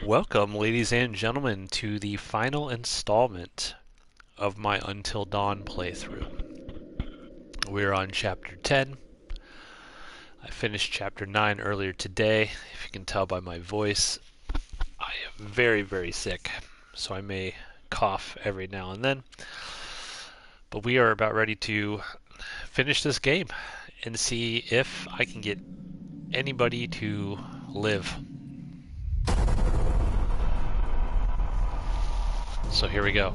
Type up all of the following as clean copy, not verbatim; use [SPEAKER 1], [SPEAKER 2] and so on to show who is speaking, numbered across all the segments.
[SPEAKER 1] Welcome, ladies and gentlemen, to the final installment of my Until Dawn playthrough. We're on Chapter 10. I finished Chapter 9 earlier today. If you can tell by my voice, I am very, very sick, so I may cough every now and then. But we are about ready to finish this game and see if I can get anybody to live. So here we go.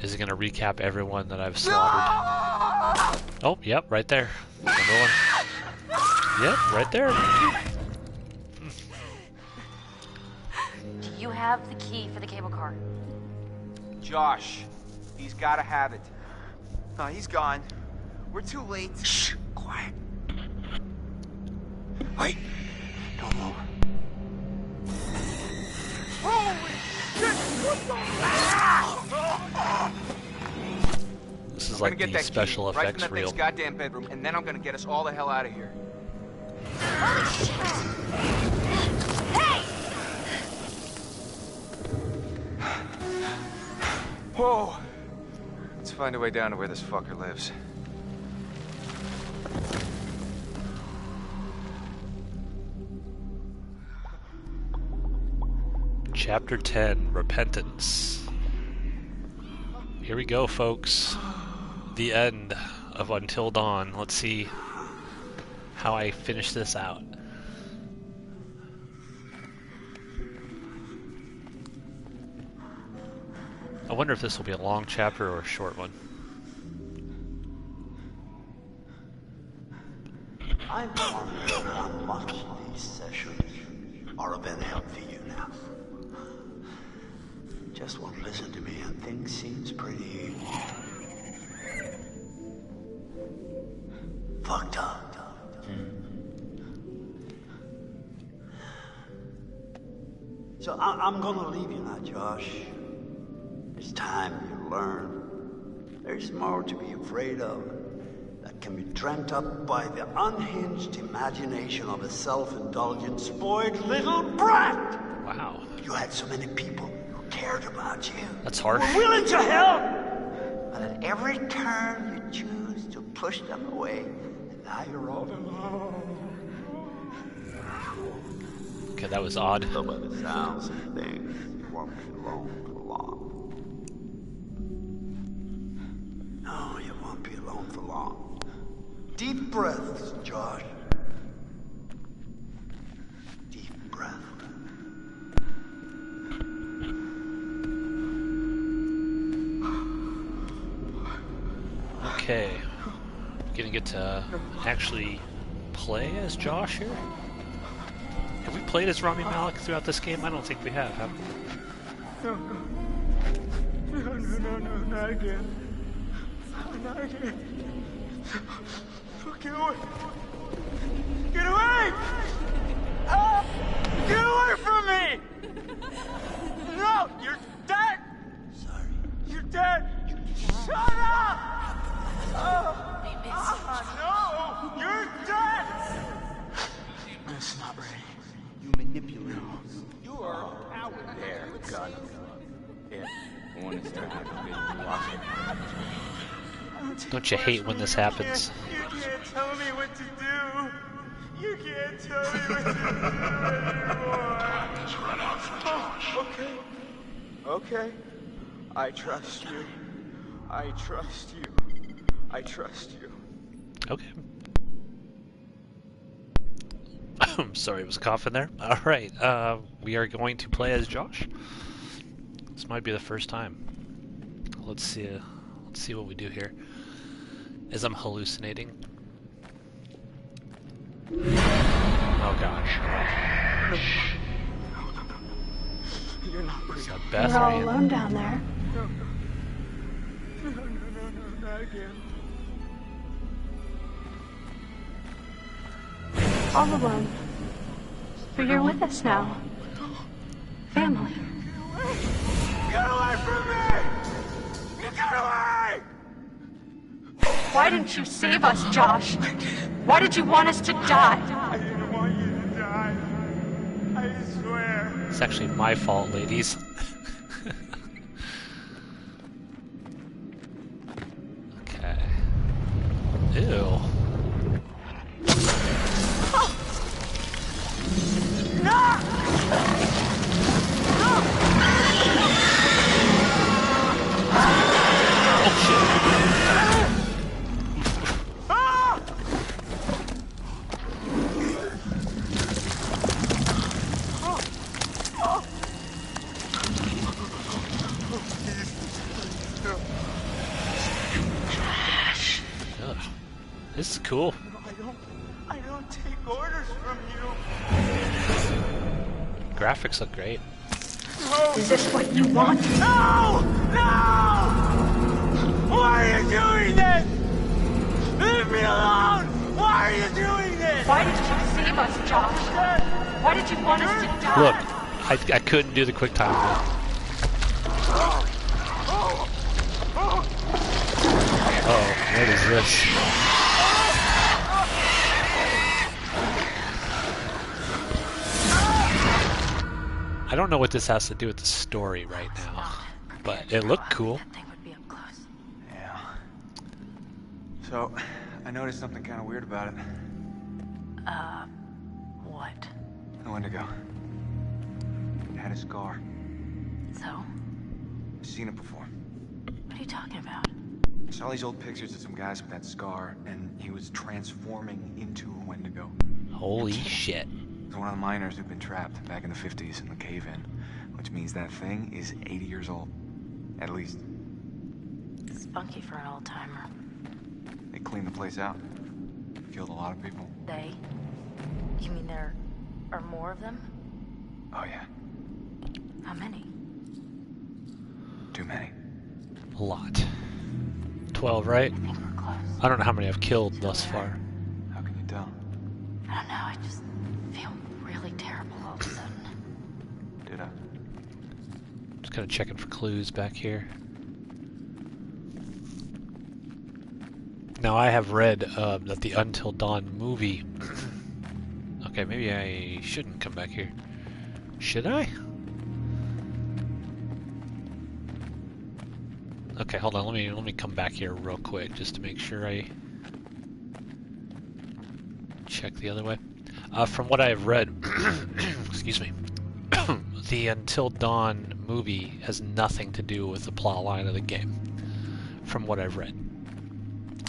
[SPEAKER 1] Is it going to recap everyone that I've slaughtered? Oh, yep, right there. Number one. Yep, right there.
[SPEAKER 2] Do you have the key for the cable car?
[SPEAKER 3] Josh, he's gotta have it. He's gone. We're too late.
[SPEAKER 4] Shh, quiet. Wait, don't move.
[SPEAKER 3] Holy shit!
[SPEAKER 1] This is like the special
[SPEAKER 3] right
[SPEAKER 1] effects
[SPEAKER 3] from that
[SPEAKER 1] reel.
[SPEAKER 3] thing's goddamn bedroom, and then I'm gonna get us all the hell out of here.
[SPEAKER 2] Holy shit! Hey!
[SPEAKER 3] Whoa! Let's find a way down to where this fucker lives.
[SPEAKER 1] Chapter 10, Repentance. Here we go, folks. The end of Until Dawn. Let's see how I finish this out. I wonder if this will be a long chapter or a short one.
[SPEAKER 4] I wonder how much these sessions are of any help for you now. Just won't listen to me and things seems pretty fucked up. So I'm gonna leave you now, Josh. It's time you learn. There's more to be afraid of that can be dreamt up by the unhinged imagination of a self-indulgent, spoiled little brat.
[SPEAKER 1] Wow.
[SPEAKER 4] You had so many people who cared about you.
[SPEAKER 1] That's harsh.
[SPEAKER 4] Were willing to help. But at every turn you choose to push them away, and now you're all alone.
[SPEAKER 1] Okay, that was odd.
[SPEAKER 4] So by the sounds of things, you won't be alone for long. No, you won't be alone for long. Deep breaths, Josh. Deep breath.
[SPEAKER 1] Okay. Gonna get to actually play as Josh here? Have we played as Rami Malek throughout this game? I don't think we have we?
[SPEAKER 3] No, not again. Not again. Get away! Get away! Get away from me! No, you're dead!
[SPEAKER 4] Sorry.
[SPEAKER 3] You're dead! Shut up! No! You're dead!
[SPEAKER 4] It's not ready.
[SPEAKER 3] You manipulate. You are a coward. There, got him. Yeah, the one that started
[SPEAKER 1] Don't you hate when this happens?
[SPEAKER 3] You can't tell me what to do. You can't tell me what to do anymore.
[SPEAKER 4] Just run out from Josh.
[SPEAKER 3] Okay. Okay. I trust you. I trust you. I trust you.
[SPEAKER 1] Okay. I'm sorry, it was a cough in there. Alright, we are going to play as Josh. This might be the first time. Let's see what we do here. As I'm hallucinating. Oh gosh.
[SPEAKER 3] You're not
[SPEAKER 1] Is
[SPEAKER 3] real.
[SPEAKER 1] that Beth
[SPEAKER 5] You're
[SPEAKER 1] or
[SPEAKER 5] all
[SPEAKER 1] Ian?
[SPEAKER 5] alone down there.
[SPEAKER 3] No, not again.
[SPEAKER 5] All alone. But you're with us now. Family.
[SPEAKER 3] Get away from me! Get away!
[SPEAKER 5] Why didn't you save us, Josh? Why did you want us to die?
[SPEAKER 3] I didn't want you to die. I swear.
[SPEAKER 1] It's actually my fault, ladies. Okay. Ew. Ugh. This is cool.
[SPEAKER 3] I don't take orders from you.
[SPEAKER 1] Graphics look great.
[SPEAKER 5] Is this what you want?
[SPEAKER 3] No! No! Why are you doing this? Leave me alone! Why are you doing this?
[SPEAKER 5] Why did you save us, Josh? Why did you want us to die?
[SPEAKER 1] Look, I couldn't do the quick time. Oh, what is this? I don't know what this has to do with the story right now, but it looked cool.
[SPEAKER 2] That thing would be up close.
[SPEAKER 3] Yeah. So, I noticed something kind of weird about it.
[SPEAKER 2] What?
[SPEAKER 3] The Wendigo. It had a scar.
[SPEAKER 2] So?
[SPEAKER 3] I've seen it before.
[SPEAKER 2] What are you talking about?
[SPEAKER 3] I saw these old pictures of some guys with that scar, and he was transforming into a Wendigo.
[SPEAKER 1] Holy shit.
[SPEAKER 3] He's one of the miners who'd been trapped back in the 50s in the cave-in, which means that thing is 80 years old. At least.
[SPEAKER 2] Spunky for an old-timer.
[SPEAKER 3] They cleaned the place out. Killed a lot of people.
[SPEAKER 2] They? You mean there are more of them?
[SPEAKER 3] Oh yeah,
[SPEAKER 2] How many?
[SPEAKER 3] too many.
[SPEAKER 1] A lot. 12, right?
[SPEAKER 2] I think we're close.
[SPEAKER 1] I don't know how many I've killed thus far.
[SPEAKER 3] How can you tell?
[SPEAKER 2] I don't know, I just feel really terrible all of a sudden.
[SPEAKER 3] Did I?
[SPEAKER 1] Just kind of checking for clues back here. Now I have read that the Until Dawn movie... Okay, maybe I shouldn't come back here. Should I? Okay, hold on. Let me come back here real quick just to make sure I check the other way. From what I have read, excuse me, the Until Dawn movie has nothing to do with the plot line of the game. From what I've read,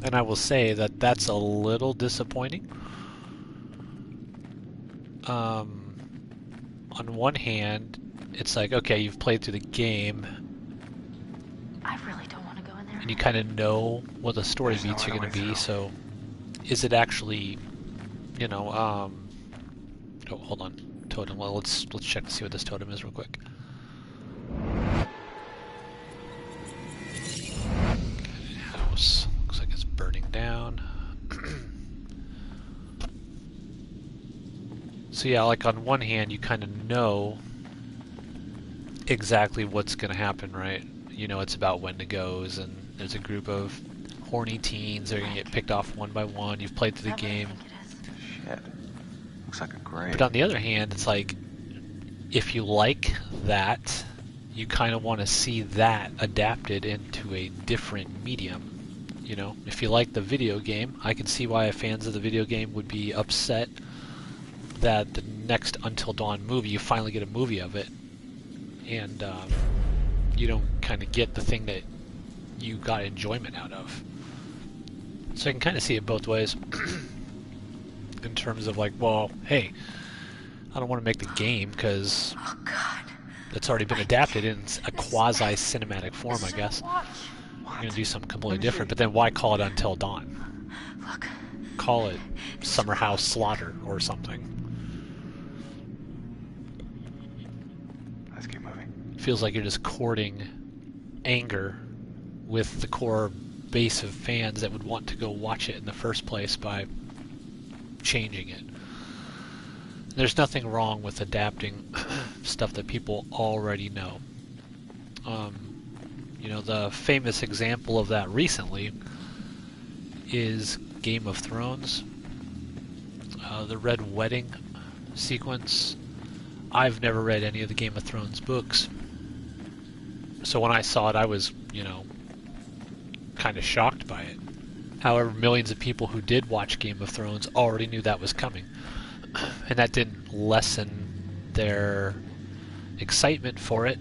[SPEAKER 1] and I will say that that's a little disappointing. On one hand, it's like, okay, you've played through the game,
[SPEAKER 2] I really don't want to go in there.
[SPEAKER 1] and you kind of know what the story
[SPEAKER 3] There's
[SPEAKER 1] beats are
[SPEAKER 3] no
[SPEAKER 1] going to
[SPEAKER 3] other way
[SPEAKER 1] be,
[SPEAKER 3] through.
[SPEAKER 1] so is it actually, you know, oh, hold on, totem. Well, let's check to see what this totem is real quick. Okay, house. Looks like it's burning down. So yeah, like on one hand, you kind of know exactly what's going to happen, right? You know, it's about Wendigos, and there's a group of horny teens. They're going to get picked off one by one. You've played through the
[SPEAKER 2] Is that what I
[SPEAKER 1] game.
[SPEAKER 2] think it is?
[SPEAKER 3] Shit. Looks like a grave.
[SPEAKER 1] But on the other hand, it's like, if you like that, you kind of want to see that adapted into a different medium. You know, if you like the video game, I can see why fans of the video game would be upset that the next Until Dawn movie, you finally get a movie of it, and you don't kind of get the thing that you got enjoyment out of. So I can kind of see it both ways. In terms of like, well, hey, I don't want to make the game because
[SPEAKER 2] Oh, God.
[SPEAKER 1] it's already been adapted in a quasi-cinematic form, I guess.
[SPEAKER 2] Watch.
[SPEAKER 1] I'm going to do something completely different, but then why call it Until Dawn?
[SPEAKER 2] Look.
[SPEAKER 1] Call it Summer House Slaughter or something.
[SPEAKER 3] Let's keep moving.
[SPEAKER 1] Feels like you're just courting anger with the core base of fans that would want to go watch it in the first place by changing it. There's nothing wrong with adapting stuff that people already know. You know, the famous example of that recently is Game of Thrones. The Red Wedding sequence I've never read any of the Game of Thrones books. So when I saw it, I was, you know, kind of shocked by it. However, millions of people who did watch Game of Thrones already knew that was coming. And that didn't lessen their excitement for it.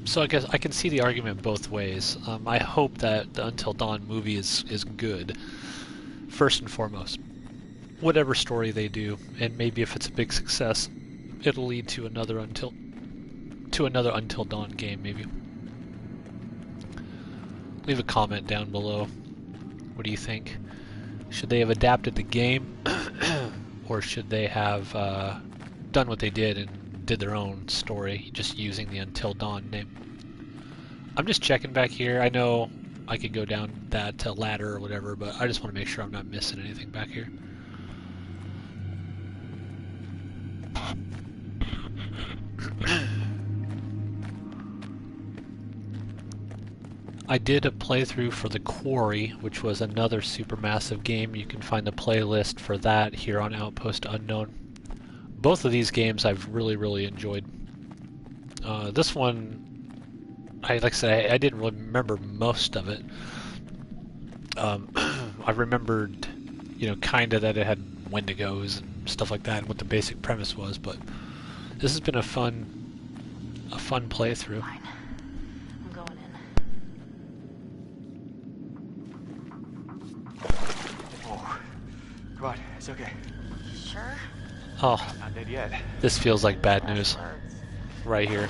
[SPEAKER 1] So I guess I can see the argument both ways. I hope that the Until Dawn movie is good, first and foremost. Whatever story they do, and maybe if it's a big success, it'll lead to another Until Dawn game, maybe. Leave a comment down below. What do you think? Should they have adapted the game, or should they have done what they did and did their own story, just using the Until Dawn name? I'm just checking back here. I know I could go down that ladder or whatever, but I just want to make sure I'm not missing anything back here. I did a playthrough for The Quarry, which was another supermassive game. You can find the playlist for that here on Outpost Unknown. Both of these games I've really enjoyed. This one, like I said, I didn't really remember most of it. I remembered, you know, kind of that it had Wendigos and stuff like that, and what the basic premise was. But this has been a fun playthrough.
[SPEAKER 2] Fine. I'm going in.
[SPEAKER 3] Oh, come on, it's okay.
[SPEAKER 2] You sure?
[SPEAKER 1] Oh,
[SPEAKER 3] Not dead yet.
[SPEAKER 1] this feels like bad news right here.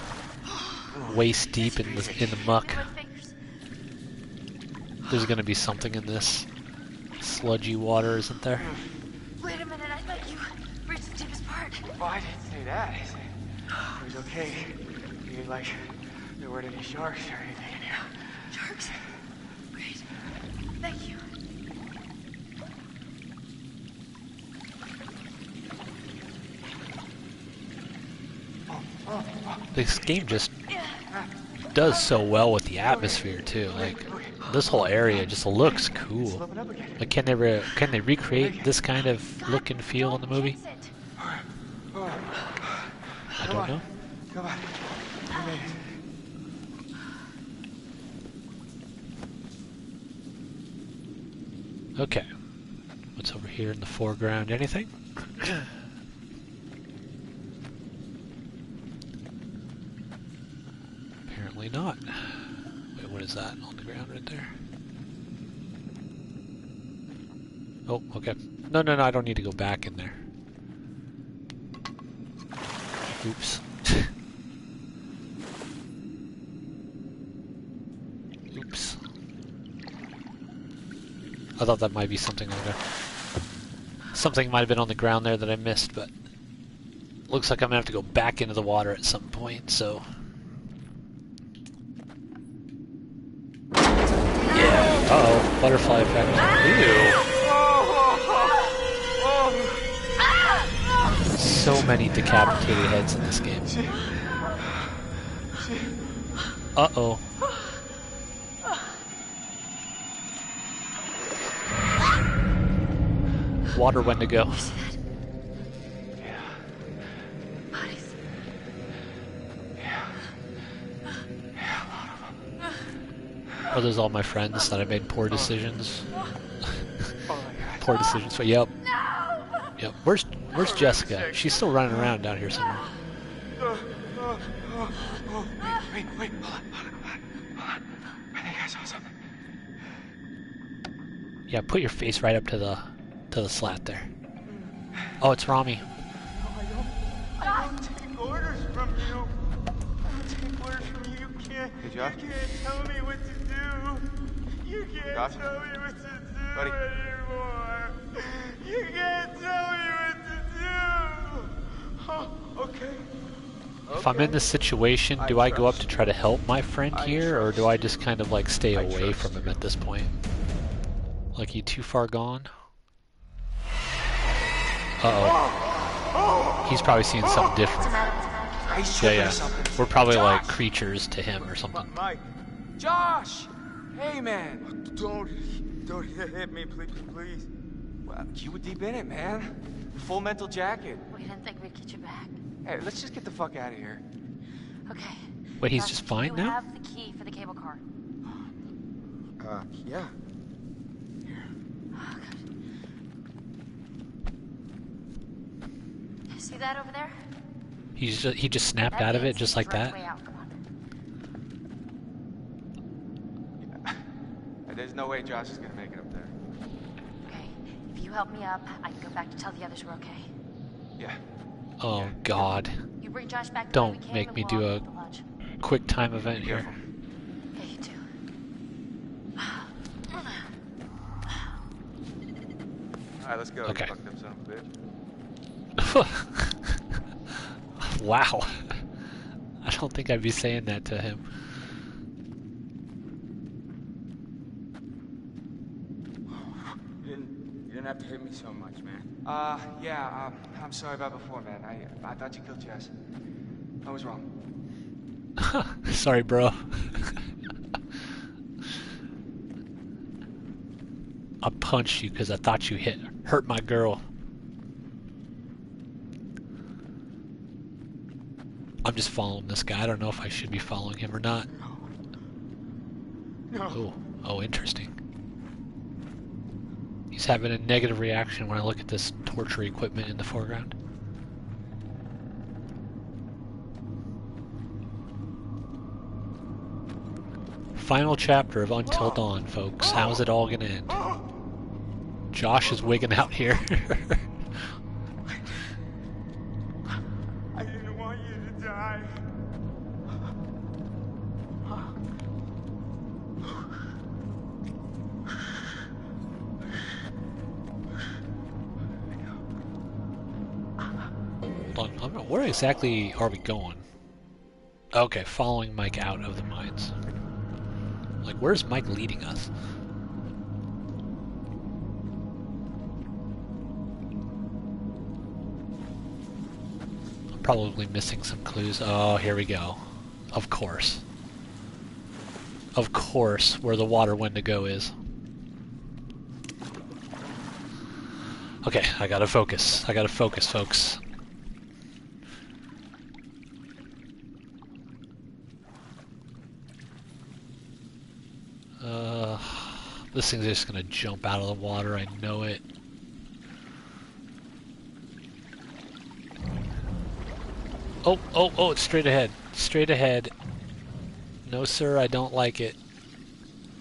[SPEAKER 1] Waist deep in the muck.
[SPEAKER 2] My fingers.
[SPEAKER 1] There's gonna be something in this sludgy water, isn't there?
[SPEAKER 2] Wait a minute, I thought you reached the deepest part.
[SPEAKER 3] Oh, I didn't say that. I said it was okay. You didn't like there weren't any sharks or anything in here.
[SPEAKER 2] Sharks. Great. Thank you.
[SPEAKER 1] This game just does so well with the atmosphere too. Like, this whole area just looks cool.
[SPEAKER 3] Open up again.
[SPEAKER 1] Like, can they recreate this kind of look and feel in the movie?
[SPEAKER 2] Fix it.
[SPEAKER 1] I don't know.
[SPEAKER 3] Come on. We made it.
[SPEAKER 1] Okay. What's over here in the foreground? Anything? Apparently not. Wait, what is that on the ground right there? Oh, okay. No, I don't need to go back in there. Oops. Oops. I thought that might be something on there. Something might have been on the ground there that I missed, but looks like I'm gonna have to go back into the water at some point, so. Yeah. Uh-oh. Butterfly effect. Ew. So many decapitated heads in this game. Uh-oh. Water Wendigo.
[SPEAKER 2] Bodies.
[SPEAKER 1] Are those all my friends that I made poor decisions?
[SPEAKER 3] Oh my God.
[SPEAKER 1] Poor decisions for. Yep.
[SPEAKER 2] No!
[SPEAKER 1] Yep. Where's Jessica? She's still running around down here somewhere.
[SPEAKER 3] Wait, hold on. I think I saw something.
[SPEAKER 1] Yeah, put your face right up to the slat there. Oh, it's Rami.
[SPEAKER 3] I don't take orders from you. I don't take orders from you. You can't tell me what to do. You can't tell me what to do anymore. You can't tell me what to do. Oh, okay.
[SPEAKER 1] If I'm in this situation, do I go up to try to help my friend here, or do I just kind of like stay away from him at this point? Like, he too far gone? Uh-oh. He's probably seeing something different. Yeah. We're probably like creatures to him or something.
[SPEAKER 3] Mike. Josh! Hey, man. Don't hit me, please. Well, you were deep in it, man. Full mental jacket.
[SPEAKER 2] We didn't think we'd get you back.
[SPEAKER 3] Hey, let's just get the fuck out of here.
[SPEAKER 2] Okay.
[SPEAKER 1] Wait, he's
[SPEAKER 2] Josh,
[SPEAKER 1] just
[SPEAKER 2] do
[SPEAKER 1] fine
[SPEAKER 2] you
[SPEAKER 1] now?
[SPEAKER 2] have the key for the cable car?
[SPEAKER 3] Yeah.
[SPEAKER 2] Oh, God. See that over there?
[SPEAKER 1] He just snapped out of it just like that?
[SPEAKER 2] Way out. Come on.
[SPEAKER 3] There's no way Josh is gonna make it up there.
[SPEAKER 2] Okay. If you help me up, I can go back to tell the others we're okay.
[SPEAKER 3] Yeah.
[SPEAKER 1] Oh God.
[SPEAKER 2] You bring Josh back the
[SPEAKER 1] Don't
[SPEAKER 2] way we came
[SPEAKER 1] make
[SPEAKER 2] and
[SPEAKER 1] me
[SPEAKER 2] we'll
[SPEAKER 1] do
[SPEAKER 2] all
[SPEAKER 1] a
[SPEAKER 2] go to lunch.
[SPEAKER 1] quick time event here.
[SPEAKER 3] Careful.
[SPEAKER 2] Yeah, you too.
[SPEAKER 3] Alright, let's go.
[SPEAKER 1] Okay.
[SPEAKER 3] You fucked up son of a bitch.
[SPEAKER 1] Wow. I don't think I'd be saying that to him.
[SPEAKER 6] You didn't have to hit me so much, man.
[SPEAKER 3] Yeah, I'm sorry about before, man. I thought you killed Jess. I was wrong.
[SPEAKER 1] Sorry, bro. I punched you because I thought you hurt my girl. I'm just following this guy. I don't know if I should be following him or not.
[SPEAKER 3] No.
[SPEAKER 1] Oh, interesting. He's having a negative reaction when I look at this torture equipment in the foreground. Final chapter of Until Dawn, folks. How's it all gonna end? Josh is wigging out here.
[SPEAKER 3] I didn't want you to die.
[SPEAKER 1] Hold on, where exactly are we going? Okay, following Mike out of the mines. Like, where's Mike leading us? I'm probably missing some clues. Oh, here we go. Of course. Of course, where the water Wendigo is. Okay, I gotta focus. I gotta focus, folks. This thing's just gonna jump out of the water, I know it. Oh, it's straight ahead. Straight ahead. No, sir, I don't like it.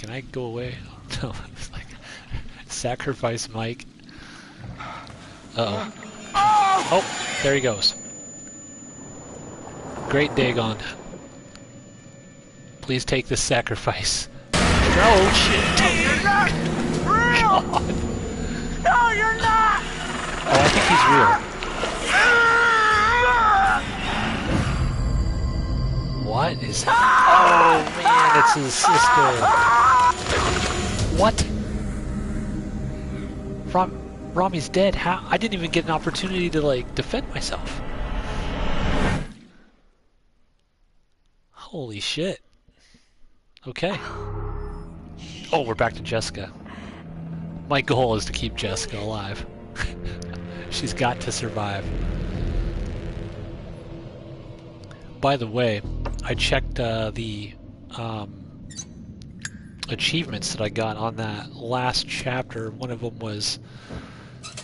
[SPEAKER 1] Can I go away? No, it's like, sacrifice Mike. Uh-oh. Oh, there he goes. Great Dagon. Please take this sacrifice. No shit.
[SPEAKER 3] You're not real!
[SPEAKER 1] God.
[SPEAKER 3] No, you're not!
[SPEAKER 1] Oh, I think he's real. What is that? Oh man, it's his sister. What? Rami's dead. How? I didn't even get an opportunity to like defend myself. Holy shit. Okay. Oh, we're back to Jessica. My goal is to keep Jessica alive. She's got to survive. By the way, I checked the achievements that I got on that last chapter. One of them was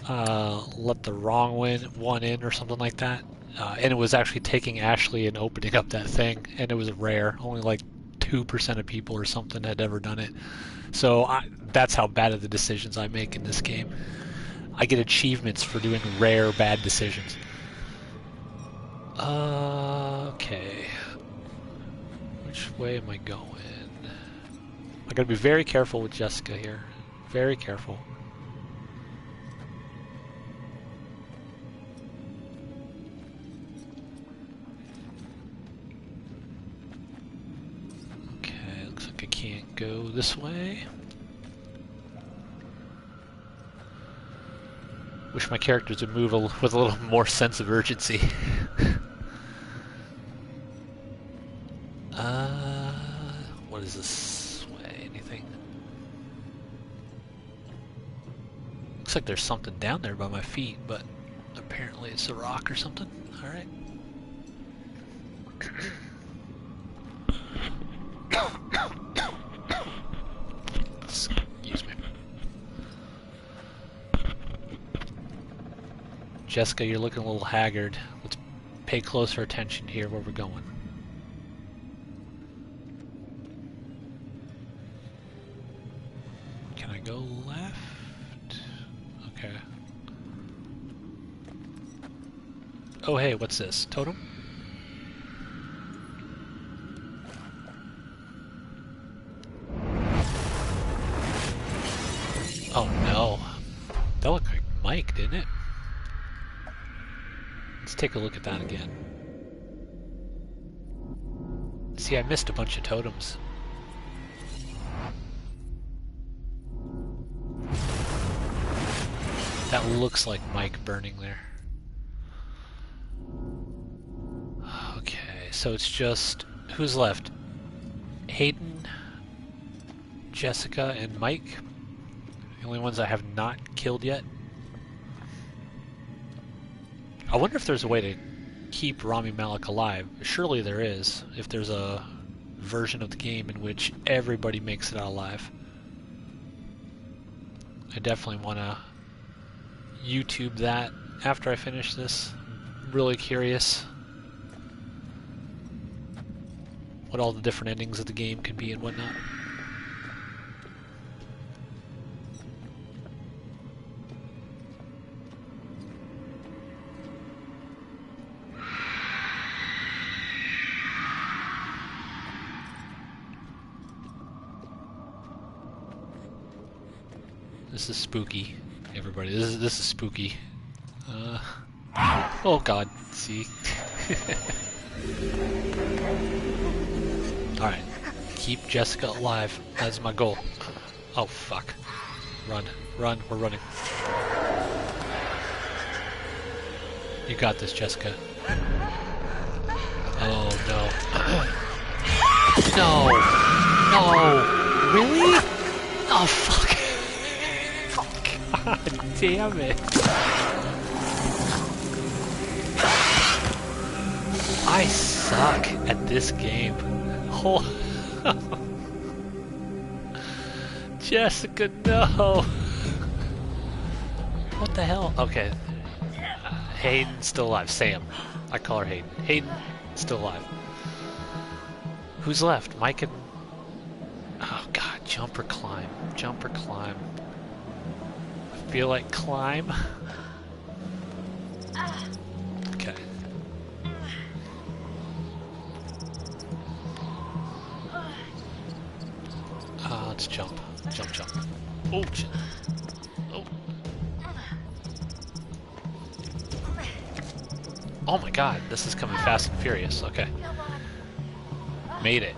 [SPEAKER 1] let the wrong one in or something like that. And it was actually taking Ashley and opening up that thing, and it was rare. Only like 2% of people or something had ever done it. So that's how bad of the decisions I make in this game. I get achievements for doing rare bad decisions. Okay. Which way am I going? I gotta be very careful with Jessica here. Very careful. Okay, looks like I can't go this way. Wish my characters would move with a little more sense of urgency. What is this way? Anything? Looks like there's something down there by my feet, but apparently it's a rock or something. Alright. Excuse me. Jessica, you're looking a little haggard. Let's pay closer attention here where we're going. Can I go left? Okay. Oh hey, what's this? Totem? Oh no. That looked like Mike, didn't it? Let's take a look at that again. See, I missed a bunch of totems. That looks like Mike burning there. Okay, so it's just... who's left? Hayden, Jessica, and Mike? The only ones I have not killed yet. I wonder if there's a way to keep Rami Malek alive. Surely there is, if there's a version of the game in which everybody makes it out alive. I definitely want to YouTube that after I finish this. I'm really curious what all the different endings of the game could be and whatnot. This is spooky, everybody. This is spooky. Oh God, see. All right, keep Jessica alive. That's my goal. Oh fuck! Run, run! We're running. You got this, Jessica. Oh no! No! Really? Oh fuck! God damn it. I suck at this game. Oh. Jessica, no. What the hell? Okay. Hayden's still alive. Sam. I call her Hayden. Hayden, still alive. Who's left? Mike and... oh god, jump or climb. Jump or climb. Feel like climb. Okay. Let's jump. Jump, jump. Oh, shit. Oh. Oh my god, this is coming fast and furious. Okay. Made it.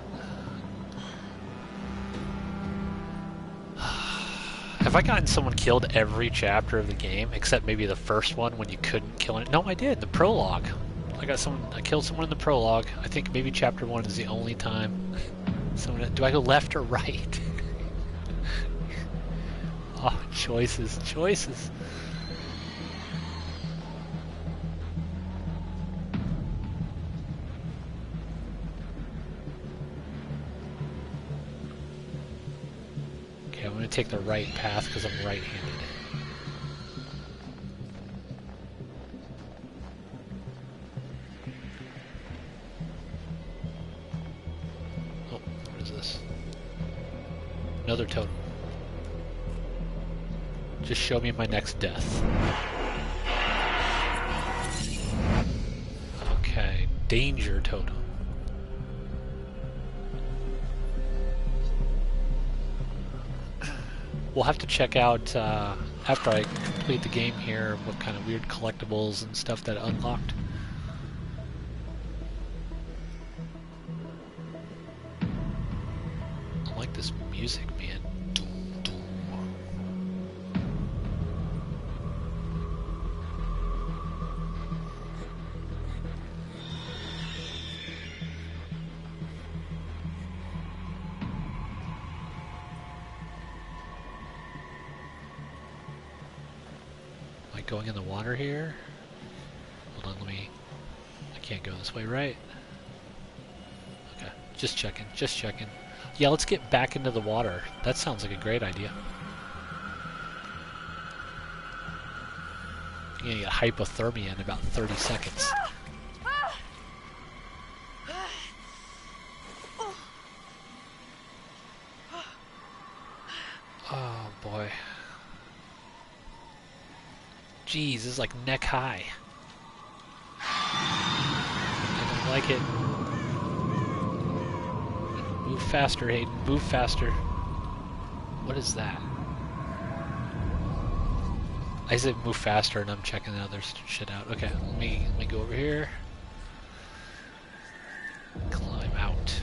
[SPEAKER 1] Have I gotten someone killed every chapter of the game, except maybe the first one when you couldn't kill it? No, I did. The prologue. I killed someone in the prologue. I think maybe chapter 1 is the only time. Do I go left or right? Oh, choices, choices. Okay, I'm going to take the right path because I'm right-handed. Oh, what is this? Another totem. Just show me my next death. Okay, danger totem. We'll have to check out, after I complete the game here, what kind of weird collectibles and stuff that unlocked. I like this music, man. like going in the water here. Hold on, I can't go this way, right? Okay, just checking, just checking. Yeah, let's get back into the water. That sounds like a great idea. You're gonna get hypothermia in about 30 seconds. Oh boy. Jeez, this is like neck high. I don't like it. Move faster, Hayden. Move faster. What is that? I said move faster, and I'm checking the other shit out. Okay, let me go over here. Climb out.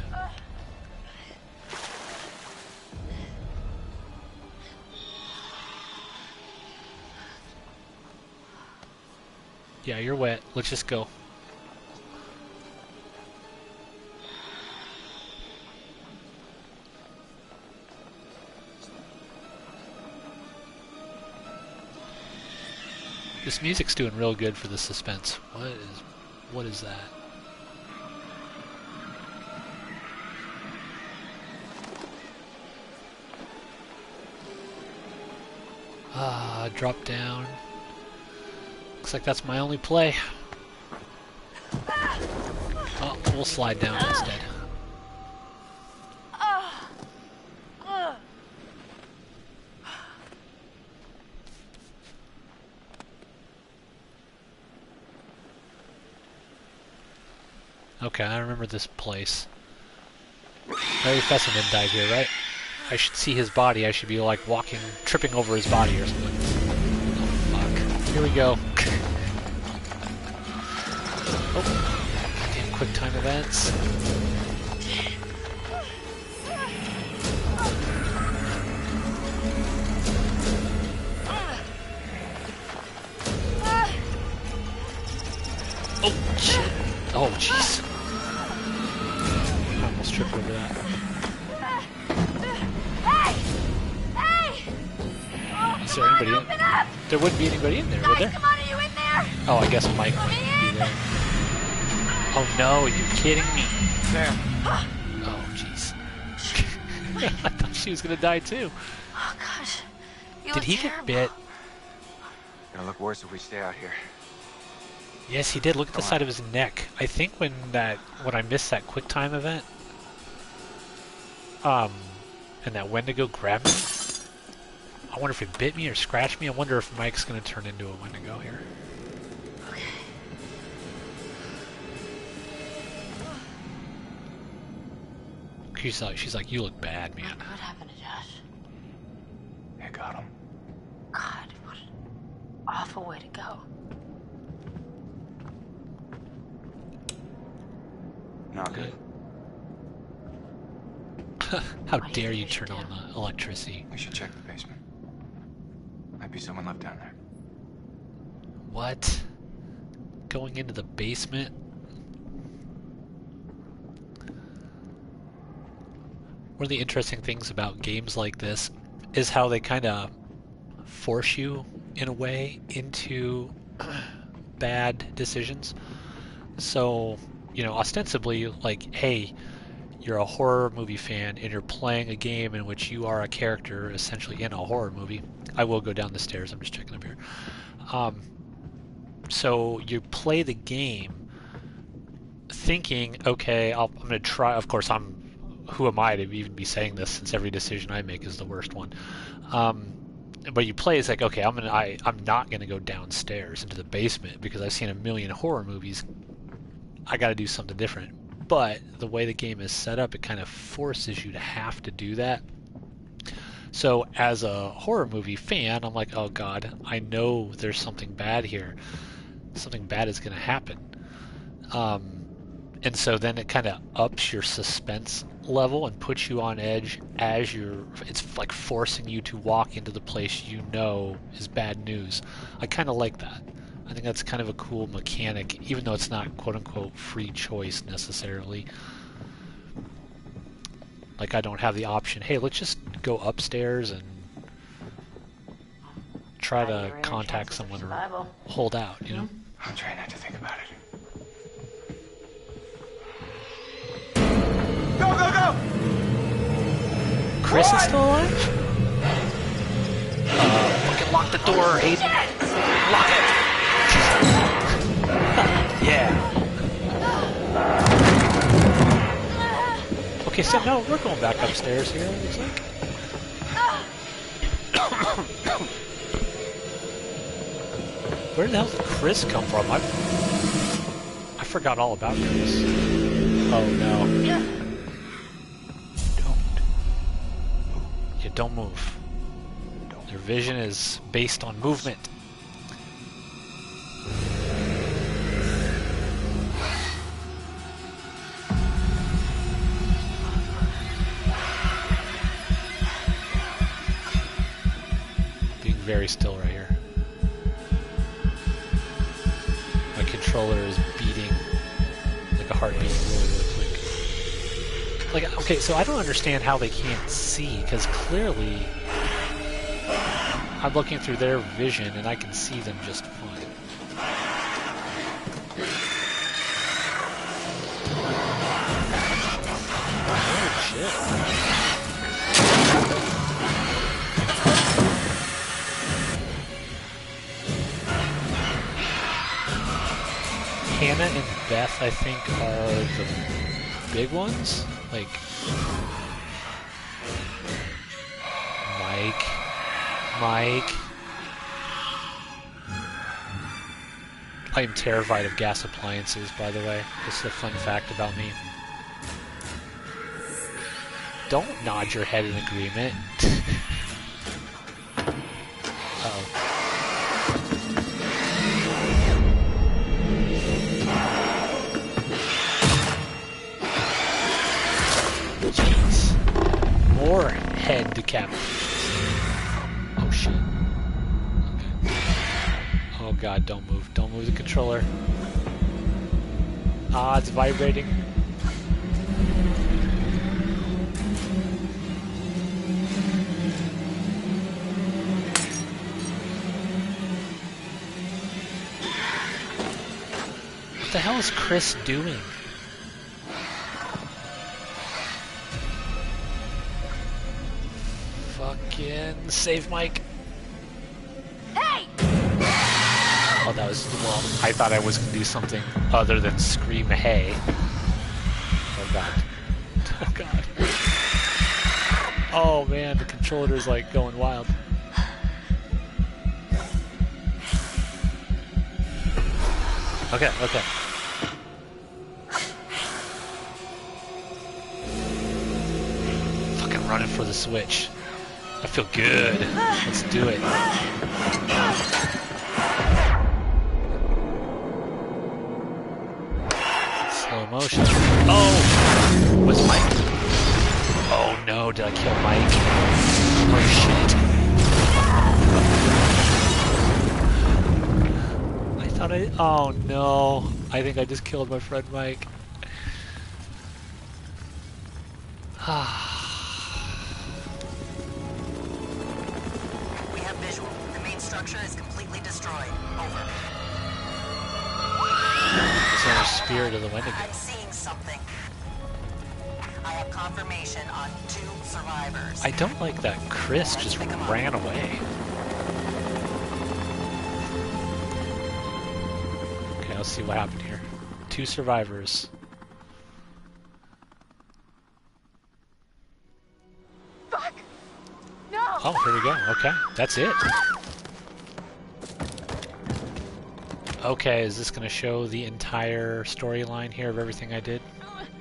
[SPEAKER 1] Yeah, you're wet. Let's just go. This music's doing real good for the suspense. What is that? Drop down. Looks like that's my only play. Oh, we'll slide down instead. Okay, I remember this place. Larry Fessenden died here, right? I should see his body. I should be like walking, tripping over his body or something. Oh, fuck. Here we go. Oh, damn quick time events. Oh, shit. Oh, jeez. I almost tripped over that. Is there anybody in? There wouldn't be anybody in there, would there?
[SPEAKER 2] Come on, are you in there?
[SPEAKER 1] Oh, I guess Mike might be there. Oh no, are you kidding me?
[SPEAKER 6] There.
[SPEAKER 1] Oh, jeez. I thought she was gonna die too.
[SPEAKER 2] Oh gosh, you
[SPEAKER 1] Did
[SPEAKER 2] look
[SPEAKER 1] he
[SPEAKER 2] terrible.
[SPEAKER 1] get bit?
[SPEAKER 6] It'll look worse if we stay out here.
[SPEAKER 1] Yes, he did. Look at the side of his neck. I think when I missed that quick time event, and that Wendigo grabbed me, I wonder if it bit me or scratched me. I wonder if Mike's gonna turn into a Wendigo here.
[SPEAKER 2] Okay.
[SPEAKER 1] She's like, you look bad, man.
[SPEAKER 2] What happened to Josh?
[SPEAKER 6] They got him.
[SPEAKER 2] God, what an awful way to go.
[SPEAKER 6] Not good.
[SPEAKER 1] How dare you turn on the electricity?
[SPEAKER 6] We should check the basement. Might be someone left down there.
[SPEAKER 1] What? Going into the basement? One of the interesting things about games like this is how they kind of force you, in a way, into bad decisions. So, you know, ostensibly, like, hey, you're a horror movie fan and you're playing a game in which you are a character essentially in a horror movie. I will go down the stairs, I'm just checking up here. So you play the game thinking, okay, I'm going to try, of course who am I to even be saying this since every decision I make is the worst one. But you play, it's like, okay, I'm not going to go downstairs into the basement because I've seen a million horror movies. I got to do something different. But the way the game is set up, it kind of forces you to have to do that. So as a horror movie fan, I'm like, oh god, I know there's something bad here. Something bad is going to happen. And so then it kind of ups your suspense level and puts you on edge as it's like forcing you to walk into the place you know is bad news. I kind of like that. I think that's kind of a cool mechanic, even though it's not quote-unquote free choice necessarily. Like, I don't have the option, hey, let's just go upstairs and try to contact someone or hold out, you know?
[SPEAKER 3] I'm trying not to think about it. Go, go, go!
[SPEAKER 1] Chris is still alive? Fucking lock the door, Hayden. Lock it! Yeah. Okay, so no, we're going back upstairs here, it looks like. Where the hell did Chris come from? I forgot all about Chris. Oh no. Don't move. Their vision is based on movement. Being very still right here. My controller is beating like a heartbeat really, really quick. Like, okay, so I don't understand how they can't see, because clearly I'm looking through their vision and I can see them just fine. Oh, shit. Hannah and Beth, I think, are the big ones. Like Mike. I am terrified of gas appliances, by the way. This is a fun fact about me. Don't nod your head in agreement. Uh-oh. Jeez. More head decapitations. Oh shit. Okay. Oh god, don't move. Don't move the controller. Ah, it's vibrating. What the hell is Chris doing? Fucking save Mike.
[SPEAKER 2] Hey!
[SPEAKER 1] Oh, that was, well, I thought I was gonna do something other than scream hey. Oh god. Oh god. Oh man, the controller's like going wild. Okay, okay. Fucking running for the switch. I feel good. Let's do it. Slow motion. Oh! Was Mike? Oh no, did I kill Mike? Oh shit. I thought I... Oh no. I think I just killed my friend Mike.
[SPEAKER 7] We have visual. The main structure is completely destroyed. Over.
[SPEAKER 1] Is there a spirit of the Wendigo?
[SPEAKER 7] I'm seeing something. I have confirmation on 2 survivors.
[SPEAKER 1] I don't like that Chris just ran away. Okay, let's see what happened here. 2 survivors.
[SPEAKER 2] Fuck! No!
[SPEAKER 1] Oh, here we go. Okay, that's it. Okay, is this going to show the entire storyline here of everything I did?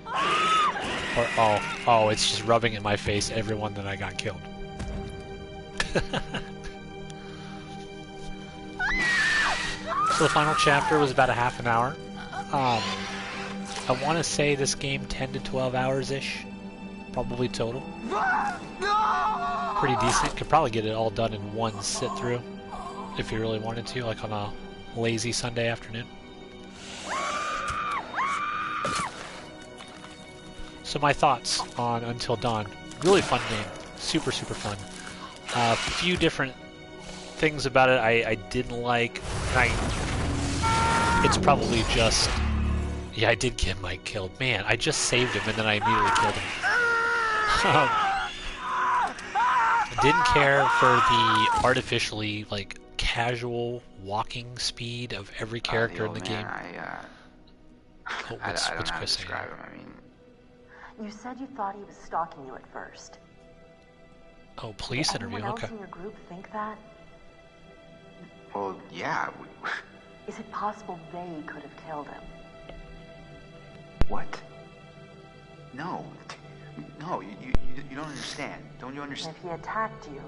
[SPEAKER 1] Or, oh, it's just rubbing in my face everyone that I got killed. So the final chapter was about a half an hour. I want to say this game 10 to 12 hours-ish, probably total. Pretty decent. Could probably get it all done in one sit-through, if you really wanted to, like on a lazy Sunday afternoon. So my thoughts on Until Dawn. Really fun game. Super, super fun. A few different things about it I didn't like. It's probably just... Yeah, I did get Mike killed. Man, I just saved him and then I immediately killed him. I didn't care for the artificially, like, casual walking speed of every character in the game. What's Chris saying?
[SPEAKER 6] I mean,
[SPEAKER 2] You said you thought he was stalking you at first.
[SPEAKER 1] Oh, police
[SPEAKER 2] Did
[SPEAKER 1] interview,
[SPEAKER 2] anyone else
[SPEAKER 1] okay.
[SPEAKER 2] in your group think that?
[SPEAKER 6] well, yeah.
[SPEAKER 2] Is it possible they could have killed him?
[SPEAKER 6] What? No. No, you don't understand. Don't you
[SPEAKER 2] And
[SPEAKER 6] understand?
[SPEAKER 2] if he attacked you,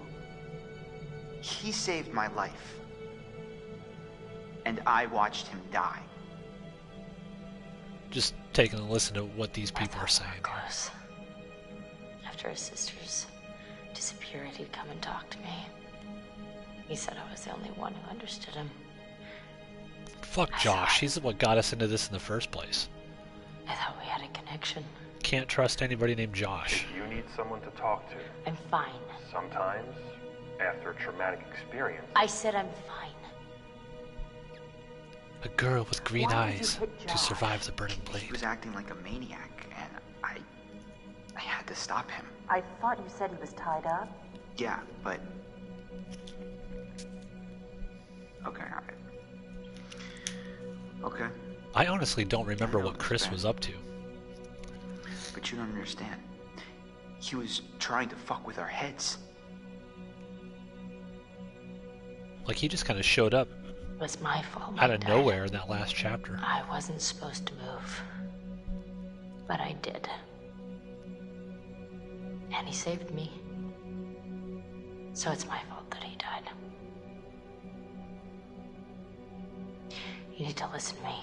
[SPEAKER 6] He saved my life. And I watched him die.
[SPEAKER 1] Just taking a listen to what these people are saying here.
[SPEAKER 8] Close. After his sister's disappearance, he'd come and talk to me. He said I was the only one who understood him.
[SPEAKER 1] Fuck Josh, he's what got us into this in the first place.
[SPEAKER 8] I thought we had a connection.
[SPEAKER 1] Can't trust anybody named Josh.
[SPEAKER 9] You need someone to talk to.
[SPEAKER 8] I'm fine.
[SPEAKER 9] Sometimes, after a traumatic experience,
[SPEAKER 8] I said I'm fine.
[SPEAKER 1] A girl with green
[SPEAKER 2] Why did you
[SPEAKER 1] eyes
[SPEAKER 2] hit
[SPEAKER 1] to
[SPEAKER 2] Josh?
[SPEAKER 1] survive the burning
[SPEAKER 6] He
[SPEAKER 1] blade.
[SPEAKER 6] was acting like a maniac, and I had to stop him.
[SPEAKER 2] I thought you said he was tied up.
[SPEAKER 6] Yeah, but... Okay, Okay,
[SPEAKER 1] I honestly don't remember
[SPEAKER 6] I know,
[SPEAKER 1] what Chris
[SPEAKER 6] it's
[SPEAKER 1] was
[SPEAKER 6] bad.
[SPEAKER 1] up to.
[SPEAKER 6] but you don't understand. He was trying to fuck with our heads.
[SPEAKER 1] Like, he just kind of showed up
[SPEAKER 8] It was my fault.
[SPEAKER 1] out of
[SPEAKER 8] Mike died.
[SPEAKER 1] nowhere in that last chapter.
[SPEAKER 8] I wasn't supposed to move. But I did. And he saved me. So it's my fault that he died. You need to listen to me.